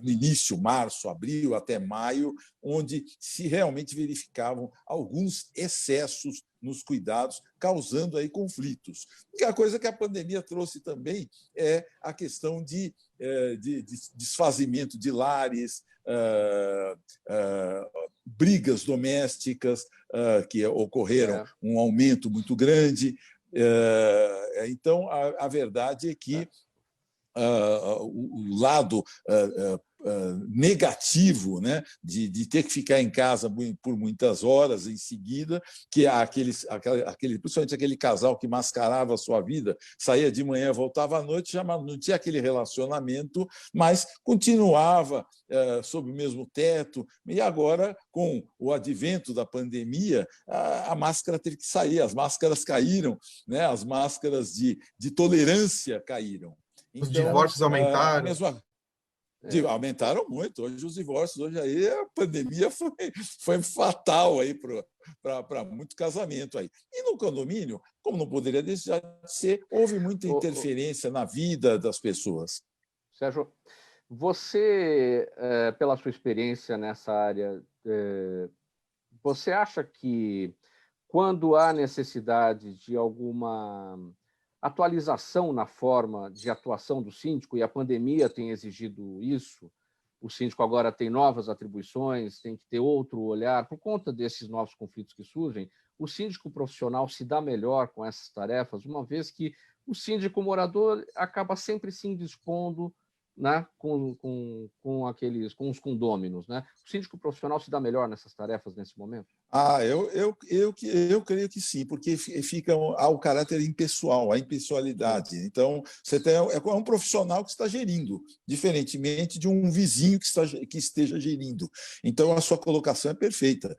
início, março, abril, até maio, onde se realmente verificavam alguns excessos nos cuidados, causando aí conflitos. E a coisa que a pandemia trouxe também é a questão de desfazimento de lares, brigas domésticas que ocorreram, um aumento muito grande. Então, a verdade é que o lado negativo, né, de ter que ficar em casa por muitas horas em seguida, que principalmente aquele casal que mascarava a sua vida, saía de manhã, voltava à noite, já não tinha aquele relacionamento, mas continuava sob o mesmo teto. E agora, com o advento da pandemia, a máscara teve que sair, as máscaras caíram, né, as máscaras de tolerância caíram. Os divórcios aumentaram. Aumentaram muito. Hoje os divórcios, aí a pandemia foi fatal aí para muito casamento aí. E no condomínio, como não poderia deixar de ser, houve muita interferência na vida das pessoas. Sérgio, você, pela sua experiência nessa área, você acha que quando há necessidade de alguma atualização na forma de atuação do síndico, e a pandemia tem exigido isso, o síndico agora tem novas atribuições, tem que ter outro olhar, por conta desses novos conflitos que surgem, o síndico profissional se dá melhor com essas tarefas, uma vez que o síndico morador acaba sempre se indispondo, né, com os condôminos, né? O síndico profissional se dá melhor nessas tarefas nesse momento? Eu creio que sim, porque fica ao caráter impessoal, a impessoalidade. Então, você é um profissional que está gerindo, diferentemente de um vizinho que esteja gerindo. Então, a sua colocação é perfeita.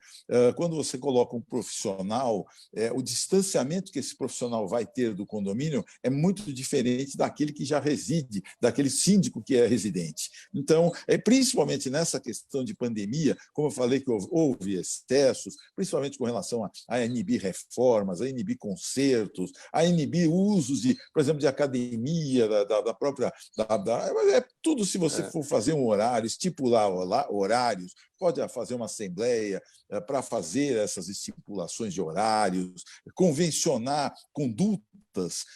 Quando você coloca um profissional, o distanciamento que esse profissional vai ter do condomínio é muito diferente daquele que já reside, daquele síndico que é residente. Então, principalmente nessa questão de pandemia, como eu falei que houve excessos, principalmente com relação a NB reformas, a NB concertos, a NB usos, por exemplo, de academia, da própria... tudo, se você for fazer um horário, estipular horários, pode fazer uma assembleia para fazer essas estipulações de horários, convencionar condutas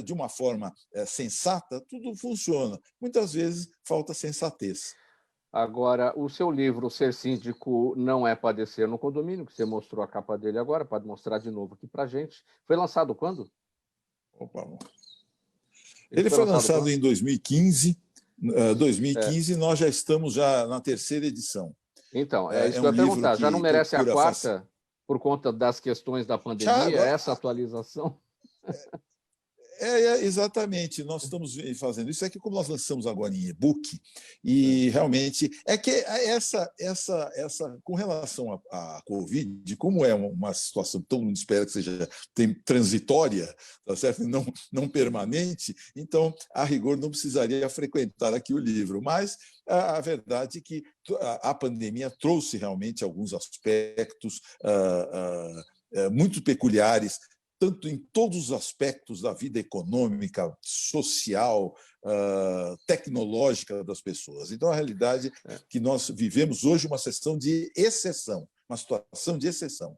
de uma forma sensata, tudo funciona. Muitas vezes falta sensatez. Agora, o seu livro, Ser Síndico Não é Padecer no Condomínio, que você mostrou a capa dele agora, pode mostrar de novo aqui para a gente. Foi lançado quando? Opa. Ele foi lançado em 2015. 2015, nós já estamos na terceira edição. Então, é isso que eu ia perguntar. Já não merece a quarta por conta das questões da pandemia, essa atualização? Exatamente, nós estamos fazendo isso. É que como nós lançamos agora em e-book, e realmente é que com relação à Covid, como é uma situação que todo mundo espera que seja transitória, tá certo? Não permanente, então, a rigor, não precisaria frequentar aqui o livro, mas a verdade é que a pandemia trouxe realmente alguns aspectos muito peculiares, tanto em todos os aspectos da vida econômica, social, tecnológica das pessoas. Então, a realidade é que nós vivemos hoje uma situação de exceção, uma situação de exceção.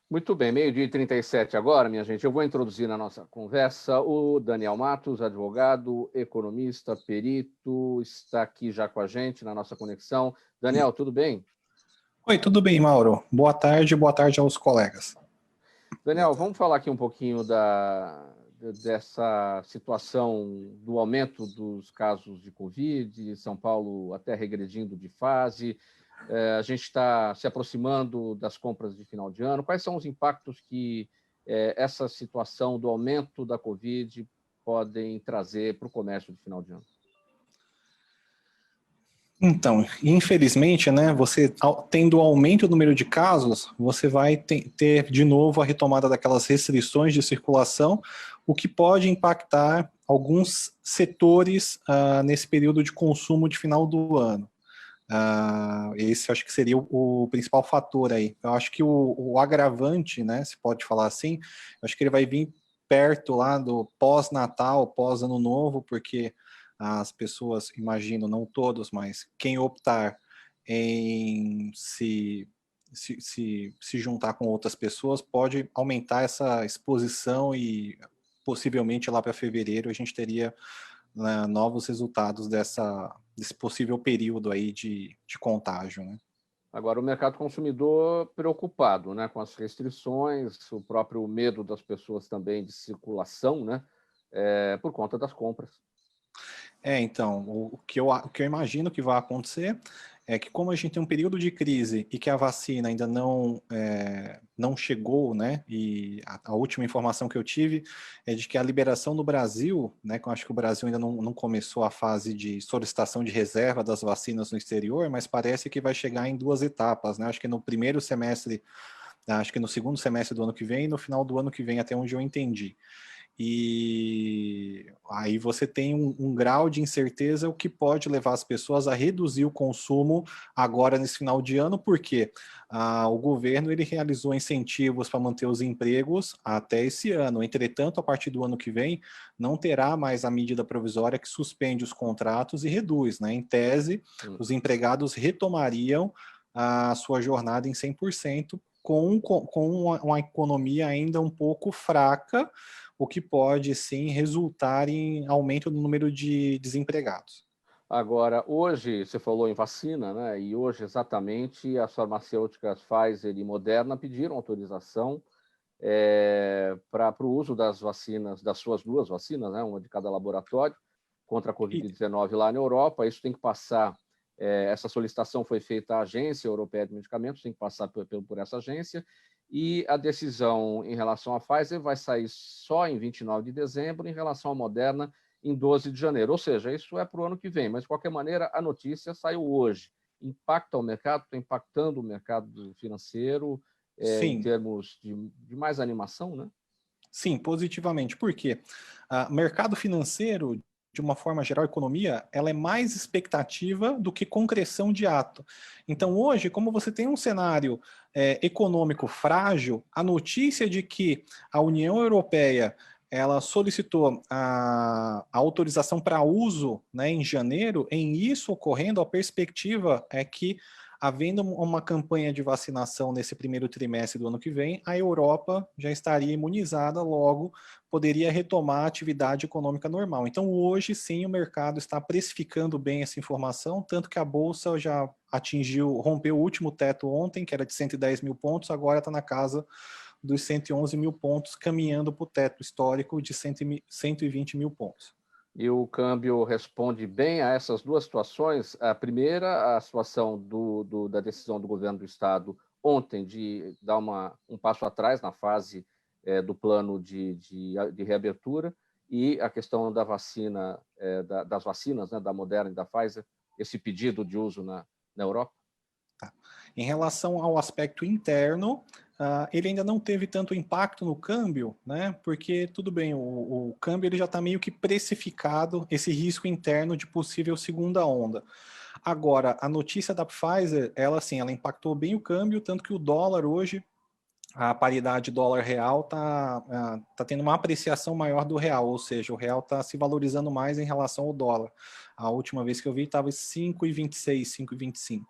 Muito bem, 12h37 agora, minha gente. Eu vou introduzir na nossa conversa o Daniel Matos, advogado, economista, perito, está aqui já com a gente na nossa conexão. Daniel, tudo bem? Oi, tudo bem, Mauro. Boa tarde aos colegas. Daniel, vamos falar aqui um pouquinho dessa situação do aumento dos casos de Covid, São Paulo até regredindo de fase. A gente está se aproximando das compras de final de ano. Quais são os impactos que essa situação do aumento da Covid podem trazer para o comércio de final de ano? Então, infelizmente, né, você tendo aumento do número de casos, você vai ter de novo a retomada daquelas restrições de circulação, o que pode impactar alguns setores nesse período de consumo de final do ano. Esse acho que seria o principal fator aí. Eu acho que o agravante, né, se pode falar assim, eu acho que ele vai vir perto lá do pós-Natal, pós-Ano Novo, porque as pessoas, imagino, não todos, mas quem optar em se juntar com outras pessoas pode aumentar essa exposição e possivelmente lá para fevereiro a gente teria, né, novos resultados desse possível período aí de contágio, né? Agora, o mercado consumidor preocupado, né, com as restrições, o próprio medo das pessoas também de circulação, né, por conta das compras. Então, o que eu imagino que vai acontecer é que, como a gente tem um período de crise e que a vacina ainda não chegou, né, e a última informação que eu tive é de que a liberação no Brasil, né, que eu acho que o Brasil ainda não começou a fase de solicitação de reserva das vacinas no exterior, mas parece que vai chegar em 2 etapas, né, acho que no primeiro semestre, acho que no segundo semestre do ano que vem e no final do ano que vem, até onde eu entendi. E aí você tem um grau de incerteza, o que pode levar as pessoas a reduzir o consumo agora nesse final de ano, porque o governo ele realizou incentivos para manter os empregos até esse ano. Entretanto, a partir do ano que vem, não terá mais a medida provisória que suspende os contratos e reduz, né? Em tese, os empregados retomariam a sua jornada em 100%, com uma economia ainda um pouco fraca, o que pode, sim, resultar em aumento do número de desempregados. Agora, hoje, você falou em vacina, né? E hoje, exatamente, as farmacêuticas Pfizer e Moderna pediram autorização para o uso das vacinas, das suas 2 vacinas, né? Uma de cada laboratório, contra a Covid-19 lá na Europa. Isso tem que passar Essa solicitação foi feita à Agência Europeia de Medicamentos, tem que passar por essa agência, e a decisão em relação à Pfizer vai sair só em 29 de dezembro, em relação à Moderna, em 12 de janeiro. Ou seja, isso é para o ano que vem, mas, de qualquer maneira, a notícia saiu hoje. Impacta o mercado? Está impactando o mercado financeiro em termos de mais animação, né? Sim, positivamente. Por quê? O mercado financeiro, de uma forma geral, a economia, ela é mais expectativa do que concreção de ato. Então, hoje, como você tem um cenário econômico frágil, a notícia de que a União Europeia ela solicitou a autorização para uso, né, em janeiro, em isso ocorrendo, a perspectiva é que, havendo uma campanha de vacinação nesse primeiro trimestre do ano que vem, a Europa já estaria imunizada, logo poderia retomar a atividade econômica normal. Então, hoje, sim, o mercado está precificando bem essa informação, tanto que a Bolsa já rompeu o último teto ontem, que era de 110 mil pontos, agora está na casa dos 111 mil pontos, caminhando para o teto histórico de 120 mil pontos. E o câmbio responde bem a essas duas situações. A primeira, a situação da decisão do governo do Estado ontem de dar um passo atrás na fase do plano de reabertura, e a questão da vacina, das vacinas, né, da Moderna e da Pfizer, esse pedido de uso na Europa. Tá. Em relação ao aspecto interno, ele ainda não teve tanto impacto no câmbio, né? Porque, tudo bem, o câmbio ele já está meio que precificado, esse risco interno de possível segunda onda. Agora, a notícia da Pfizer, ela impactou bem o câmbio, tanto que o dólar hoje, a paridade dólar-real tá tendo uma apreciação maior do real, ou seja, o real está se valorizando mais em relação ao dólar. A última vez que eu vi estava 5,26, 5,25.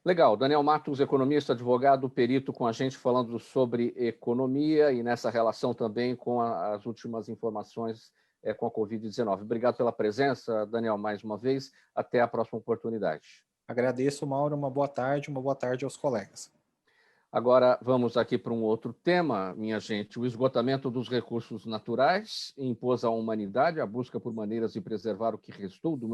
Legal. Daniel Matos, economista, advogado, perito com a gente falando sobre economia e nessa relação também com as últimas informações com a Covid-19. Obrigado pela presença, Daniel, mais uma vez. Até a próxima oportunidade. Agradeço, Mauro. Uma boa tarde aos colegas. Agora vamos aqui para um outro tema, minha gente. O esgotamento dos recursos naturais impôs à humanidade a busca por maneiras de preservar o que restou do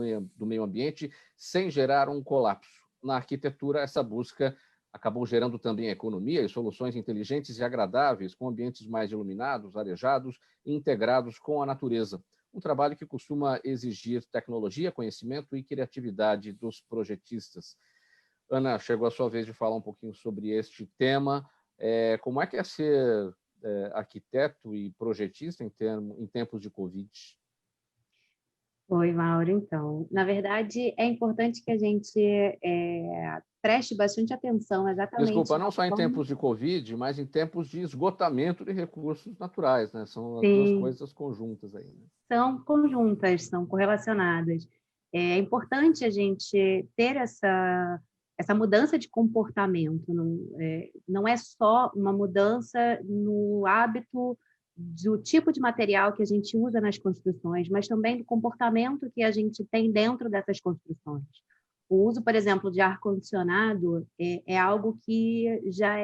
meio ambiente sem gerar um colapso. Na arquitetura, essa busca acabou gerando também economia e soluções inteligentes e agradáveis, com ambientes mais iluminados, arejados e integrados com a natureza. Um trabalho que costuma exigir tecnologia, conhecimento e criatividade dos projetistas. Ana, chegou a sua vez de falar um pouquinho sobre este tema. Como é que é ser arquiteto e projetista em tempos de Covid? Oi, Mauro. Então, na verdade, é importante que a gente preste bastante atenção exatamente... Desculpa, não só em tempos de Covid, mas em tempos de esgotamento de recursos naturais, né? São as duas coisas conjuntas aí. Né? São conjuntas, são correlacionadas. É importante a gente ter essa mudança de comportamento. Não é só uma mudança no hábito do tipo de material que a gente usa nas construções, mas também do comportamento que a gente tem dentro dessas construções. O uso, por exemplo, de ar-condicionado é algo que já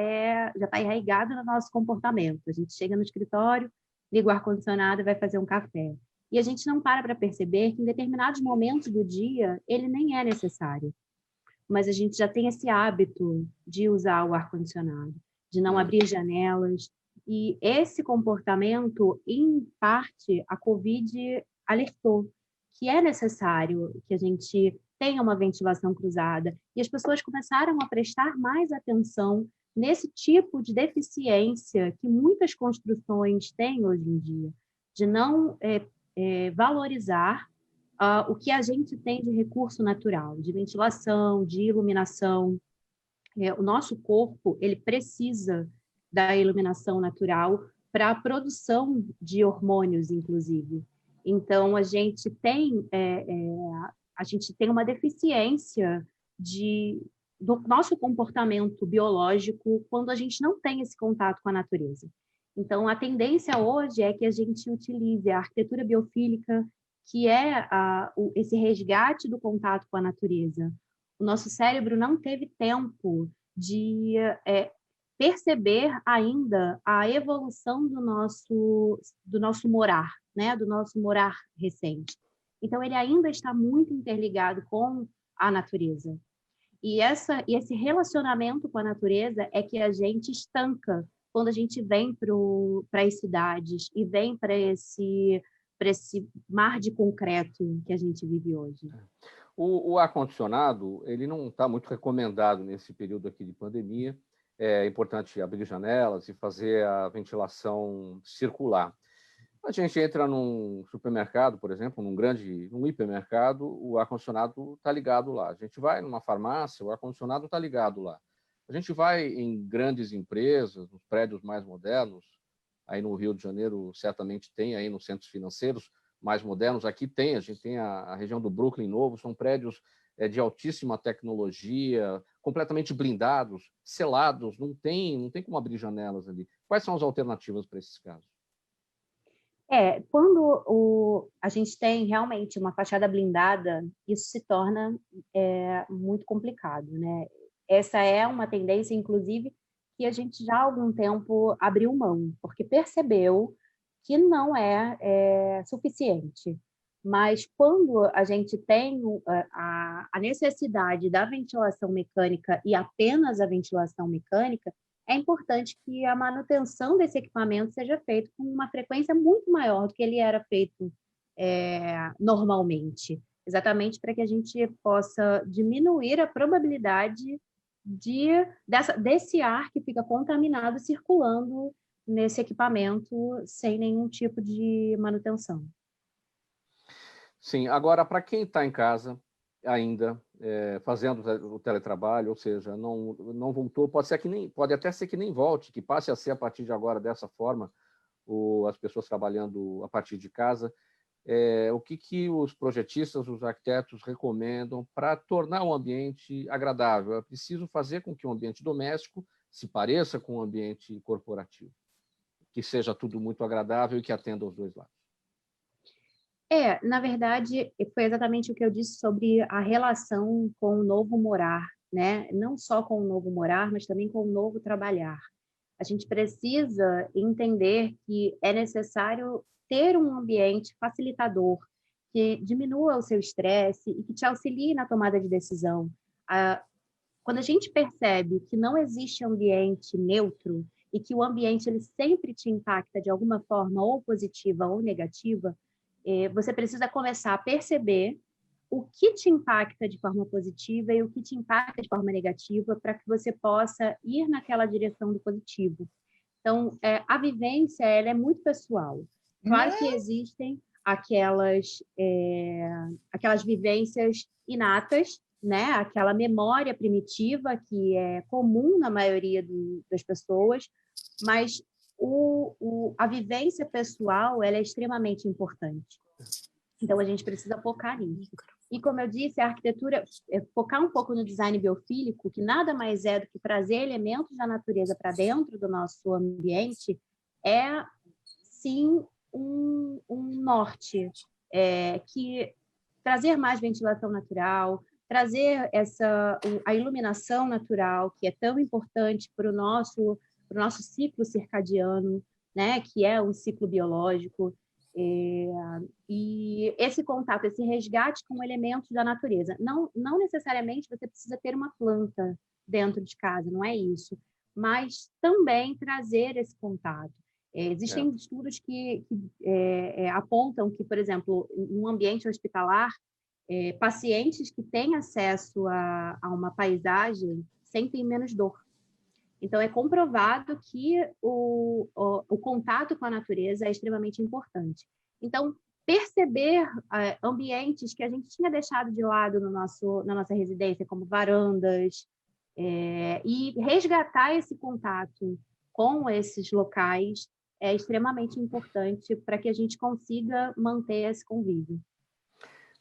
está enraizado no nosso comportamento. A gente chega no escritório, liga o ar-condicionado e vai fazer um café. E a gente não para perceber que em determinados momentos do dia ele nem é necessário. Mas a gente já tem esse hábito de usar o ar-condicionado, de não abrir janelas. E esse comportamento, em parte, a Covid alertou que é necessário que a gente tenha uma ventilação cruzada. E as pessoas começaram a prestar mais atenção nesse tipo de deficiência que muitas construções têm hoje em dia, de não valorizar o que a gente tem de recurso natural, de ventilação, de iluminação. O nosso corpo ele precisa da iluminação natural para a produção de hormônios, inclusive. Então, a gente tem uma deficiência do nosso comportamento biológico quando a gente não tem esse contato com a natureza. Então, a tendência hoje é que a gente utilize a arquitetura biofílica, que é esse resgate do contato com a natureza. O nosso cérebro não teve tempo de perceber ainda a evolução do nosso morar, né? Do nosso morar recente. Então, ele ainda está muito interligado com à natureza. E esse relacionamento com a natureza é que a gente estanca quando a gente vem para as cidades e vem para esse mar de concreto que a gente vive hoje. O ar-condicionado, ele não está muito recomendado nesse período aqui de pandemia. É importante abrir janelas e fazer a ventilação circular. A gente entra num supermercado, por exemplo, num hipermercado, o ar-condicionado está ligado lá. A gente vai numa farmácia, o ar-condicionado está ligado lá. A gente vai em grandes empresas, nos prédios mais modernos, aí no Rio de Janeiro certamente tem, aí nos centros financeiros mais modernos, aqui tem, a gente tem a região do Brooklyn Novo, são prédios de altíssima tecnologia, completamente blindados, selados, não tem como abrir janelas ali. Quais são as alternativas para esses casos? Quando a gente tem realmente uma fachada blindada, isso se torna muito complicado, né? Essa é uma tendência, inclusive, que a gente já há algum tempo abriu mão, porque percebeu que não é suficiente. Mas quando a gente tem a necessidade da ventilação mecânica e apenas a ventilação mecânica, é importante que a manutenção desse equipamento seja feita com uma frequência muito maior do que ele era feito normalmente, exatamente para que a gente possa diminuir a probabilidade desse ar que fica contaminado circulando nesse equipamento sem nenhum tipo de manutenção. Sim, agora, para quem está em casa ainda, fazendo o teletrabalho, ou seja, não voltou, pode até ser que nem volte, que passe a ser a partir de agora dessa forma, as pessoas trabalhando a partir de casa. O que os projetistas, os arquitetos recomendam para tornar o ambiente agradável? É preciso fazer com que o ambiente doméstico se pareça com o ambiente corporativo, que seja tudo muito agradável e que atenda aos dois lados. Na verdade, foi exatamente o que eu disse sobre a relação com o novo morar, né? Não só com o novo morar, mas também com o novo trabalhar. A gente precisa entender que é necessário ter um ambiente facilitador, que diminua o seu estresse e que te auxilie na tomada de decisão. Quando a gente percebe que não existe ambiente neutro e que o ambiente ele sempre te impacta de alguma forma, ou positiva ou negativa, você precisa começar a perceber o que te impacta de forma positiva e o que te impacta de forma negativa para que você possa ir naquela direção do positivo. Então, a vivência ela é muito pessoal. Claro que existem aquelas vivências inatas, né? Aquela memória primitiva que é comum na maioria das pessoas, mas a vivência pessoal ela é extremamente importante. Então, a gente precisa focar nisso. E, como eu disse, a arquitetura, focar um pouco no design biofílico, que nada mais é do que trazer elementos da natureza para dentro do nosso ambiente, é, sim, um norte, que trazer mais ventilação natural, trazer a iluminação natural, que é tão importante para o nosso ciclo circadiano, né, que é um ciclo biológico, e esse contato, esse resgate com elementos da natureza. Não necessariamente você precisa ter uma planta dentro de casa, não é isso, mas também trazer esse contato. Existem estudos que apontam que, por exemplo, em um ambiente hospitalar, pacientes que têm acesso a uma paisagem sentem menos dor. Então, é comprovado que o contato com a natureza é extremamente importante. Então, perceber ambientes que a gente tinha deixado de lado na nossa residência, como varandas, e resgatar esse contato com esses locais é extremamente importante para que a gente consiga manter esse convívio.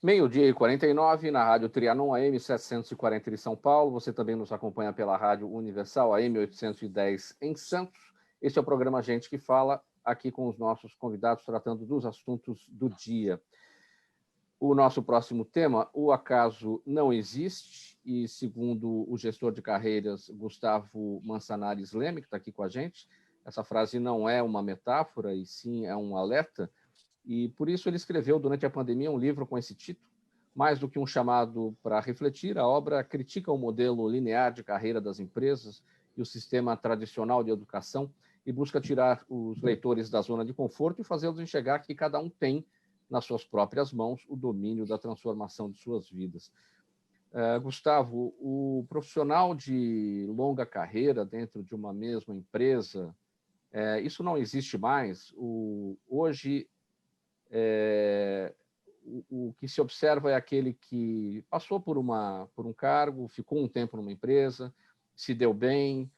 12h49, na Rádio Trianon, AM 740 de São Paulo. Você também nos acompanha pela Rádio Universal, AM 810 em Santos. Este é o programa Gente que Fala, aqui com os nossos convidados, tratando dos assuntos do dia. O nosso próximo tema, o acaso não existe, e segundo o gestor de carreiras Gustavo Mansanares Leme, que está aqui com a gente, essa frase não é uma metáfora, e sim é um alerta. E por isso ele escreveu, durante a pandemia, um livro com esse título, Mais do que um chamado para refletir, a obra critica o modelo linear de carreira das empresas e o sistema tradicional de educação e busca tirar os leitores da zona de conforto e fazê-los enxergar que cada um tem, nas suas próprias mãos, o domínio da transformação de suas vidas. Gustavo, o profissional de longa carreira dentro de uma mesma empresa, isso não existe mais. Hoje, o que se observa é aquele que passou por um cargo, ficou um tempo numa empresa, se deu bem,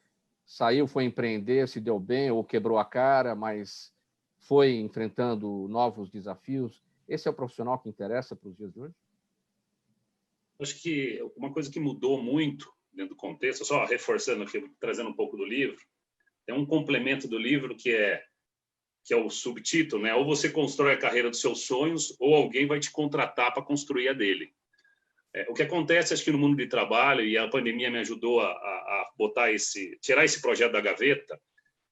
saiu, foi empreender, se deu bem ou quebrou a cara, mas foi enfrentando novos desafios. Esse é o profissional que interessa para os dias de hoje? Acho que uma coisa que mudou muito dentro do contexto, só reforçando aqui, trazendo um pouco do livro, tem um complemento do livro que é o subtítulo, né? Ou você constrói a carreira dos seus sonhos, ou alguém vai te contratar para construir a dele. O que acontece, acho que no mundo de trabalho, e a pandemia me ajudou a tirar esse projeto da gaveta,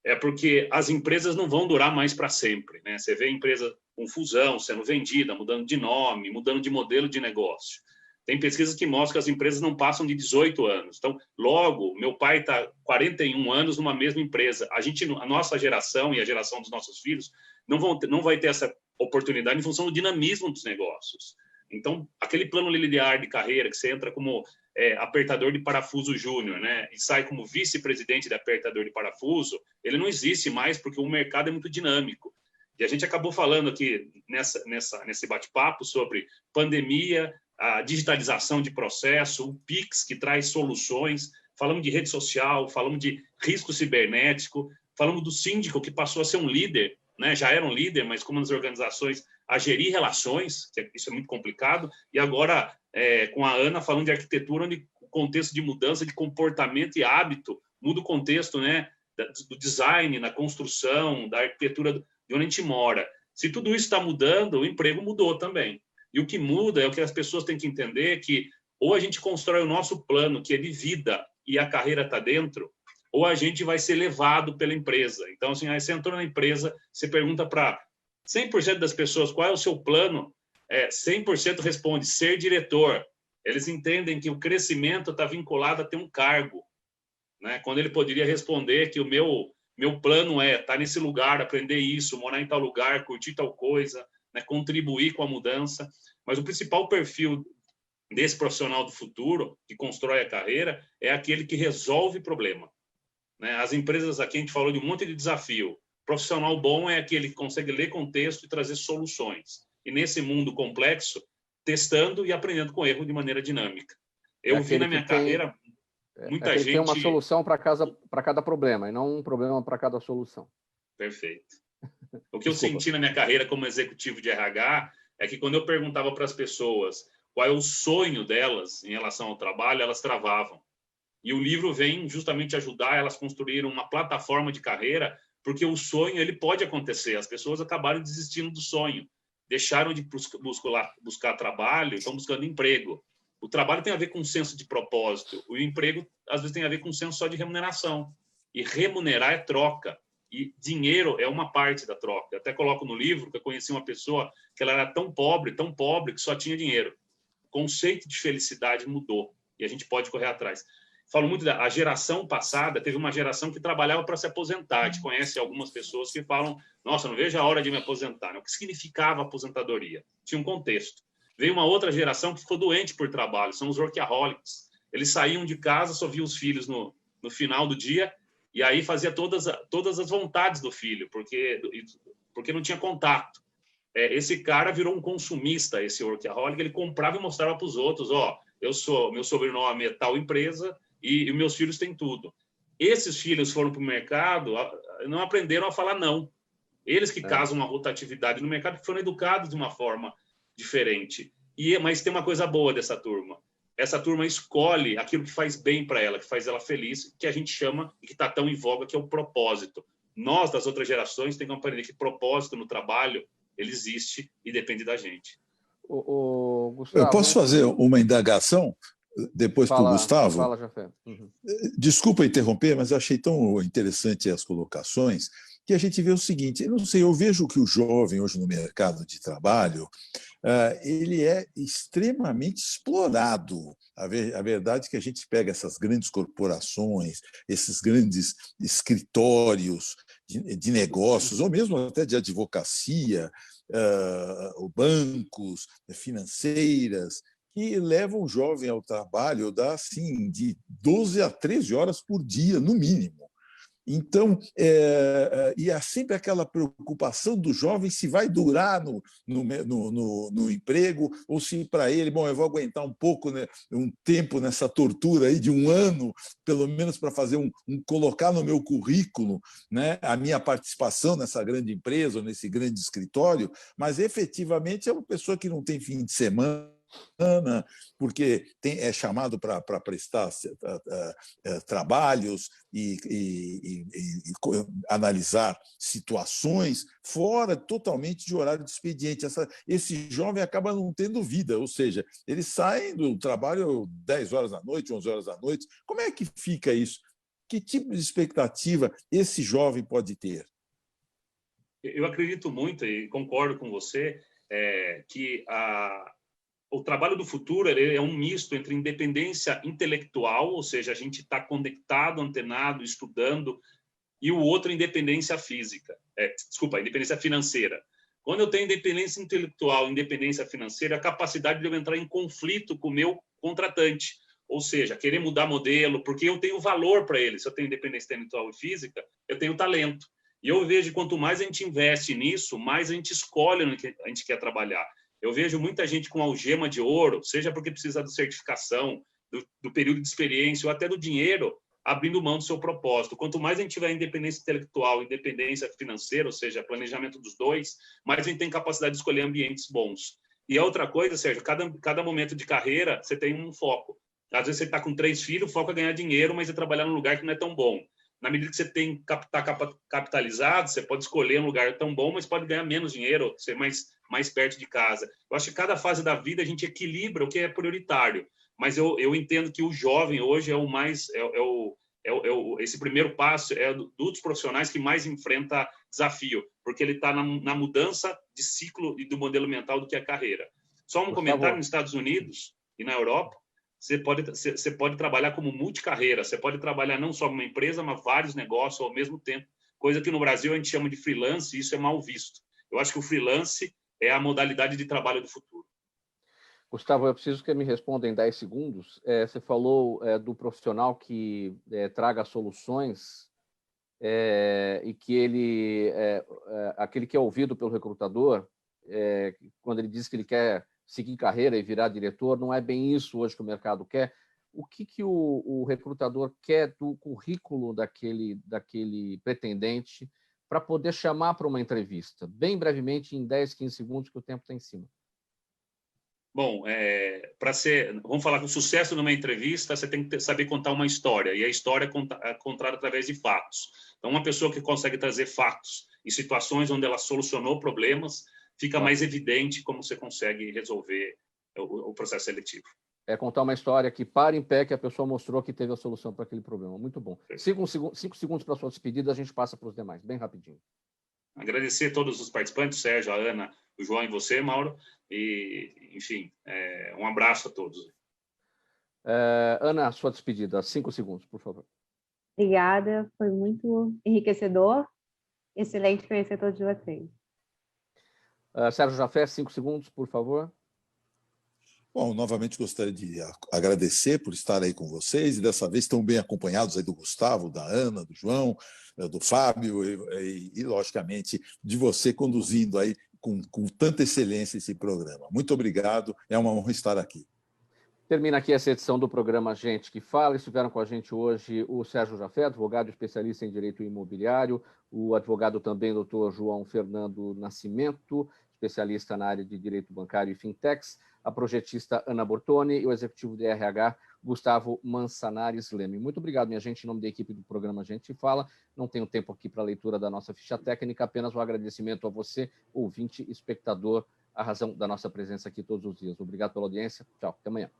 é porque as empresas não vão durar mais para sempre, né? Você vê a empresa com fusão, sendo vendida, mudando de nome, mudando de modelo de negócio. Tem pesquisas que mostram que as empresas não passam de 18 anos. Então, logo, meu pai está 41 anos numa mesma empresa. A nossa geração e a geração dos nossos filhos não vai ter essa oportunidade em função do dinamismo dos negócios. Então, aquele plano linear de carreira que você entra como apertador de parafuso júnior, né, e sai como vice-presidente de apertador de parafuso, ele não existe mais porque o mercado é muito dinâmico. E a gente acabou falando aqui nesse bate-papo sobre pandemia, a digitalização de processo, o Pix, que traz soluções, falamos de rede social, falamos de risco cibernético, falamos do síndico, que passou a ser um líder, né? Já era um líder, mas como nas organizações, a gerir relações, isso é muito complicado, e agora, com a Ana, falando de arquitetura, onde o contexto de mudança de comportamento e hábito muda o contexto, né, do design, na construção, da arquitetura de onde a gente mora. Se tudo isso está mudando, o emprego mudou também. E o que muda é o que as pessoas têm que entender, que ou a gente constrói o nosso plano, que é de vida, e a carreira está dentro, ou a gente vai ser levado pela empresa. Então, assim, aí você entrou na empresa, você pergunta para 100% das pessoas qual é o seu plano, 100% responde ser diretor. Eles entendem que o crescimento está vinculado a ter um cargo, né? Quando ele poderia responder que o meu plano é estar nesse lugar, aprender isso, morar em tal lugar, curtir tal coisa, né, contribuir com a mudança, mas o principal perfil desse profissional do futuro, que constrói a carreira, é aquele que resolve problema, né? As empresas aqui, a gente falou de um monte de desafio. Profissional bom é aquele que consegue ler contexto e trazer soluções. E nesse mundo complexo, testando e aprendendo com erro de maneira dinâmica. Eu vi na minha carreira muita gente... tem uma solução para cada problema, e não um problema para cada solução. Perfeito. O que eu senti na minha carreira como executivo de RH é que quando eu perguntava para as pessoas qual é o sonho delas em relação ao trabalho, elas travavam. E o livro vem justamente ajudar elas a construir uma plataforma de carreira, porque o sonho ele pode acontecer. As pessoas acabaram desistindo do sonho, deixaram de buscar trabalho, estão buscando emprego. O trabalho tem a ver com um senso de propósito. O emprego, às vezes, tem a ver com um senso só de remuneração. E remunerar é troca. E dinheiro é uma parte da troca. Eu até coloco no livro que eu conheci uma pessoa que ela era tão pobre, que só tinha dinheiro. O conceito de felicidade mudou e a gente pode correr atrás. Falo muito da geração passada, teve uma geração que trabalhava para se aposentar. A gente conhece algumas pessoas que falam, nossa, não vejo a hora de me aposentar. O que significava aposentadoria? Tinha um contexto. Veio uma outra geração que ficou doente por trabalho, são os workaholics. Eles saíam de casa, só viam os filhos no final do dia, e aí fazia todas as vontades do filho, porque não tinha contato. Esse cara virou um consumista, esse workaholic, ele comprava e mostrava para os outros, meu sobrenome é tal empresa e meus filhos têm tudo. Esses filhos foram para o mercado, não aprenderam a falar não. Eles que causam uma rotatividade no mercado, que foram educados de uma forma diferente. Mas tem uma coisa boa dessa turma. Essa turma escolhe aquilo que faz bem para ela, que faz ela feliz, que a gente chama, e que está tão em voga, que é o propósito. Nós, das outras gerações, temos que aprender que propósito no trabalho, ele existe e depende da gente. Gustavo, eu posso fazer uma indagação depois para o Gustavo? Fala, Jafé. Desculpa interromper, mas eu achei tão interessante as colocações, que a gente vê o seguinte, eu não sei, eu vejo que o jovem hoje no mercado de trabalho, ele é extremamente explorado. A verdade é que a gente pega essas grandes corporações, esses grandes escritórios de negócios, ou mesmo até de advocacia, bancos, financeiras, que levam o jovem ao trabalho assim, de 12 a 13 horas por dia, no mínimo. Então, e há sempre aquela preocupação do jovem se vai durar no emprego ou se para ele, bom, eu vou aguentar um pouco, né, um tempo nessa tortura aí de um ano, pelo menos para fazer colocar no meu currículo, né, a minha participação nessa grande empresa ou nesse grande escritório, mas efetivamente é uma pessoa que não tem fim de semana, porque é chamado para prestar trabalhos e analisar situações fora totalmente de horário de expediente. Esse jovem acaba não tendo vida, ou seja, eles saem do trabalho 10 horas da noite, 11 horas da noite. Como é que fica isso? Que tipo de expectativa esse jovem pode ter? Eu acredito muito e concordo com você que o trabalho do futuro é um misto entre independência intelectual, ou seja, a gente está conectado, antenado, estudando, e o outro, independência física. Independência financeira. Quando eu tenho independência intelectual, independência financeira, a capacidade de eu entrar em conflito com o meu contratante, ou seja, querer mudar modelo, porque eu tenho valor para ele. Se eu tenho independência intelectual e física, eu tenho talento. E eu vejo que quanto mais a gente investe nisso, mais a gente escolhe onde a gente quer trabalhar. Eu vejo muita gente com algema de ouro, seja porque precisa de certificação, do período de experiência ou até do dinheiro, abrindo mão do seu propósito. Quanto mais a gente tiver independência intelectual, independência financeira, ou seja, planejamento dos dois, mais a gente tem capacidade de escolher ambientes bons. E a outra coisa, Sérgio, cada momento de carreira, você tem um foco. Às vezes você está com 3 filhos, o foco é ganhar dinheiro, mas é trabalhar num lugar que não é tão bom. Na medida que você está capitalizado, você pode escolher um lugar tão bom, mas pode ganhar menos dinheiro, ser mais perto de casa. Eu acho que cada fase da vida a gente equilibra o que é prioritário, mas eu entendo que o jovem hoje é o mais esse primeiro passo é dos profissionais que mais enfrenta desafio, porque ele está na mudança de ciclo e do modelo mental do que é a carreira. Só um comentário: nos Estados Unidos e na Europa, você pode trabalhar como multicarreira, você pode trabalhar não só numa empresa, mas vários negócios ao mesmo tempo, coisa que no Brasil a gente chama de freelance, e isso é mal visto. Eu acho que o freelance é a modalidade de trabalho do futuro. Gustavo, eu preciso que me responda em 10 segundos. Você falou do profissional que traga soluções e que ele, aquele que é ouvido pelo recrutador, quando ele diz que ele quer seguir carreira e virar diretor, não é bem isso hoje que o mercado quer. O que o recrutador quer do currículo daquele pretendente para poder chamar para uma entrevista? Bem brevemente, em 10, 15 segundos, que o tempo está em cima. Bom, vamos falar com sucesso numa entrevista, você tem que saber contar uma história, e a história é contada através de fatos. Então, uma pessoa que consegue trazer fatos em situações onde ela solucionou problemas, fica mais evidente como você consegue resolver o processo seletivo. É contar uma história que para em pé, que a pessoa mostrou que teve a solução para aquele problema. Muito bom. 5 segundos para a sua despedida, a gente passa para os demais, bem rapidinho. Agradecer a todos os participantes, o Sérgio, a Ana, o João e você, Mauro. E, enfim, um abraço a todos. Ana, sua despedida, 5 segundos, por favor. Obrigada, foi muito enriquecedor. Excelente conhecer todos vocês. Sérgio Jafé, 5 segundos, por favor. Bom, novamente gostaria de agradecer por estar aí com vocês, e dessa vez estão bem acompanhados aí do Gustavo, da Ana, do João, do Fábio e logicamente, de você conduzindo aí com tanta excelência esse programa. Muito obrigado, é uma honra estar aqui. Termina aqui essa edição do programa Gente que Fala. Estiveram com a gente hoje o Sérgio Jafé, advogado especialista em direito imobiliário, o advogado também Dr. João Fernando Nascimento, especialista na área de direito bancário e fintechs, a projetista Ana Bortoni e o executivo de RH, Gustavo Mansanares Leme. Muito obrigado, minha gente, em nome da equipe do programa Gente Fala. Não tenho tempo aqui para a leitura da nossa ficha técnica, apenas um agradecimento a você, ouvinte, espectador, a razão da nossa presença aqui todos os dias. Obrigado pela audiência. Tchau, até amanhã.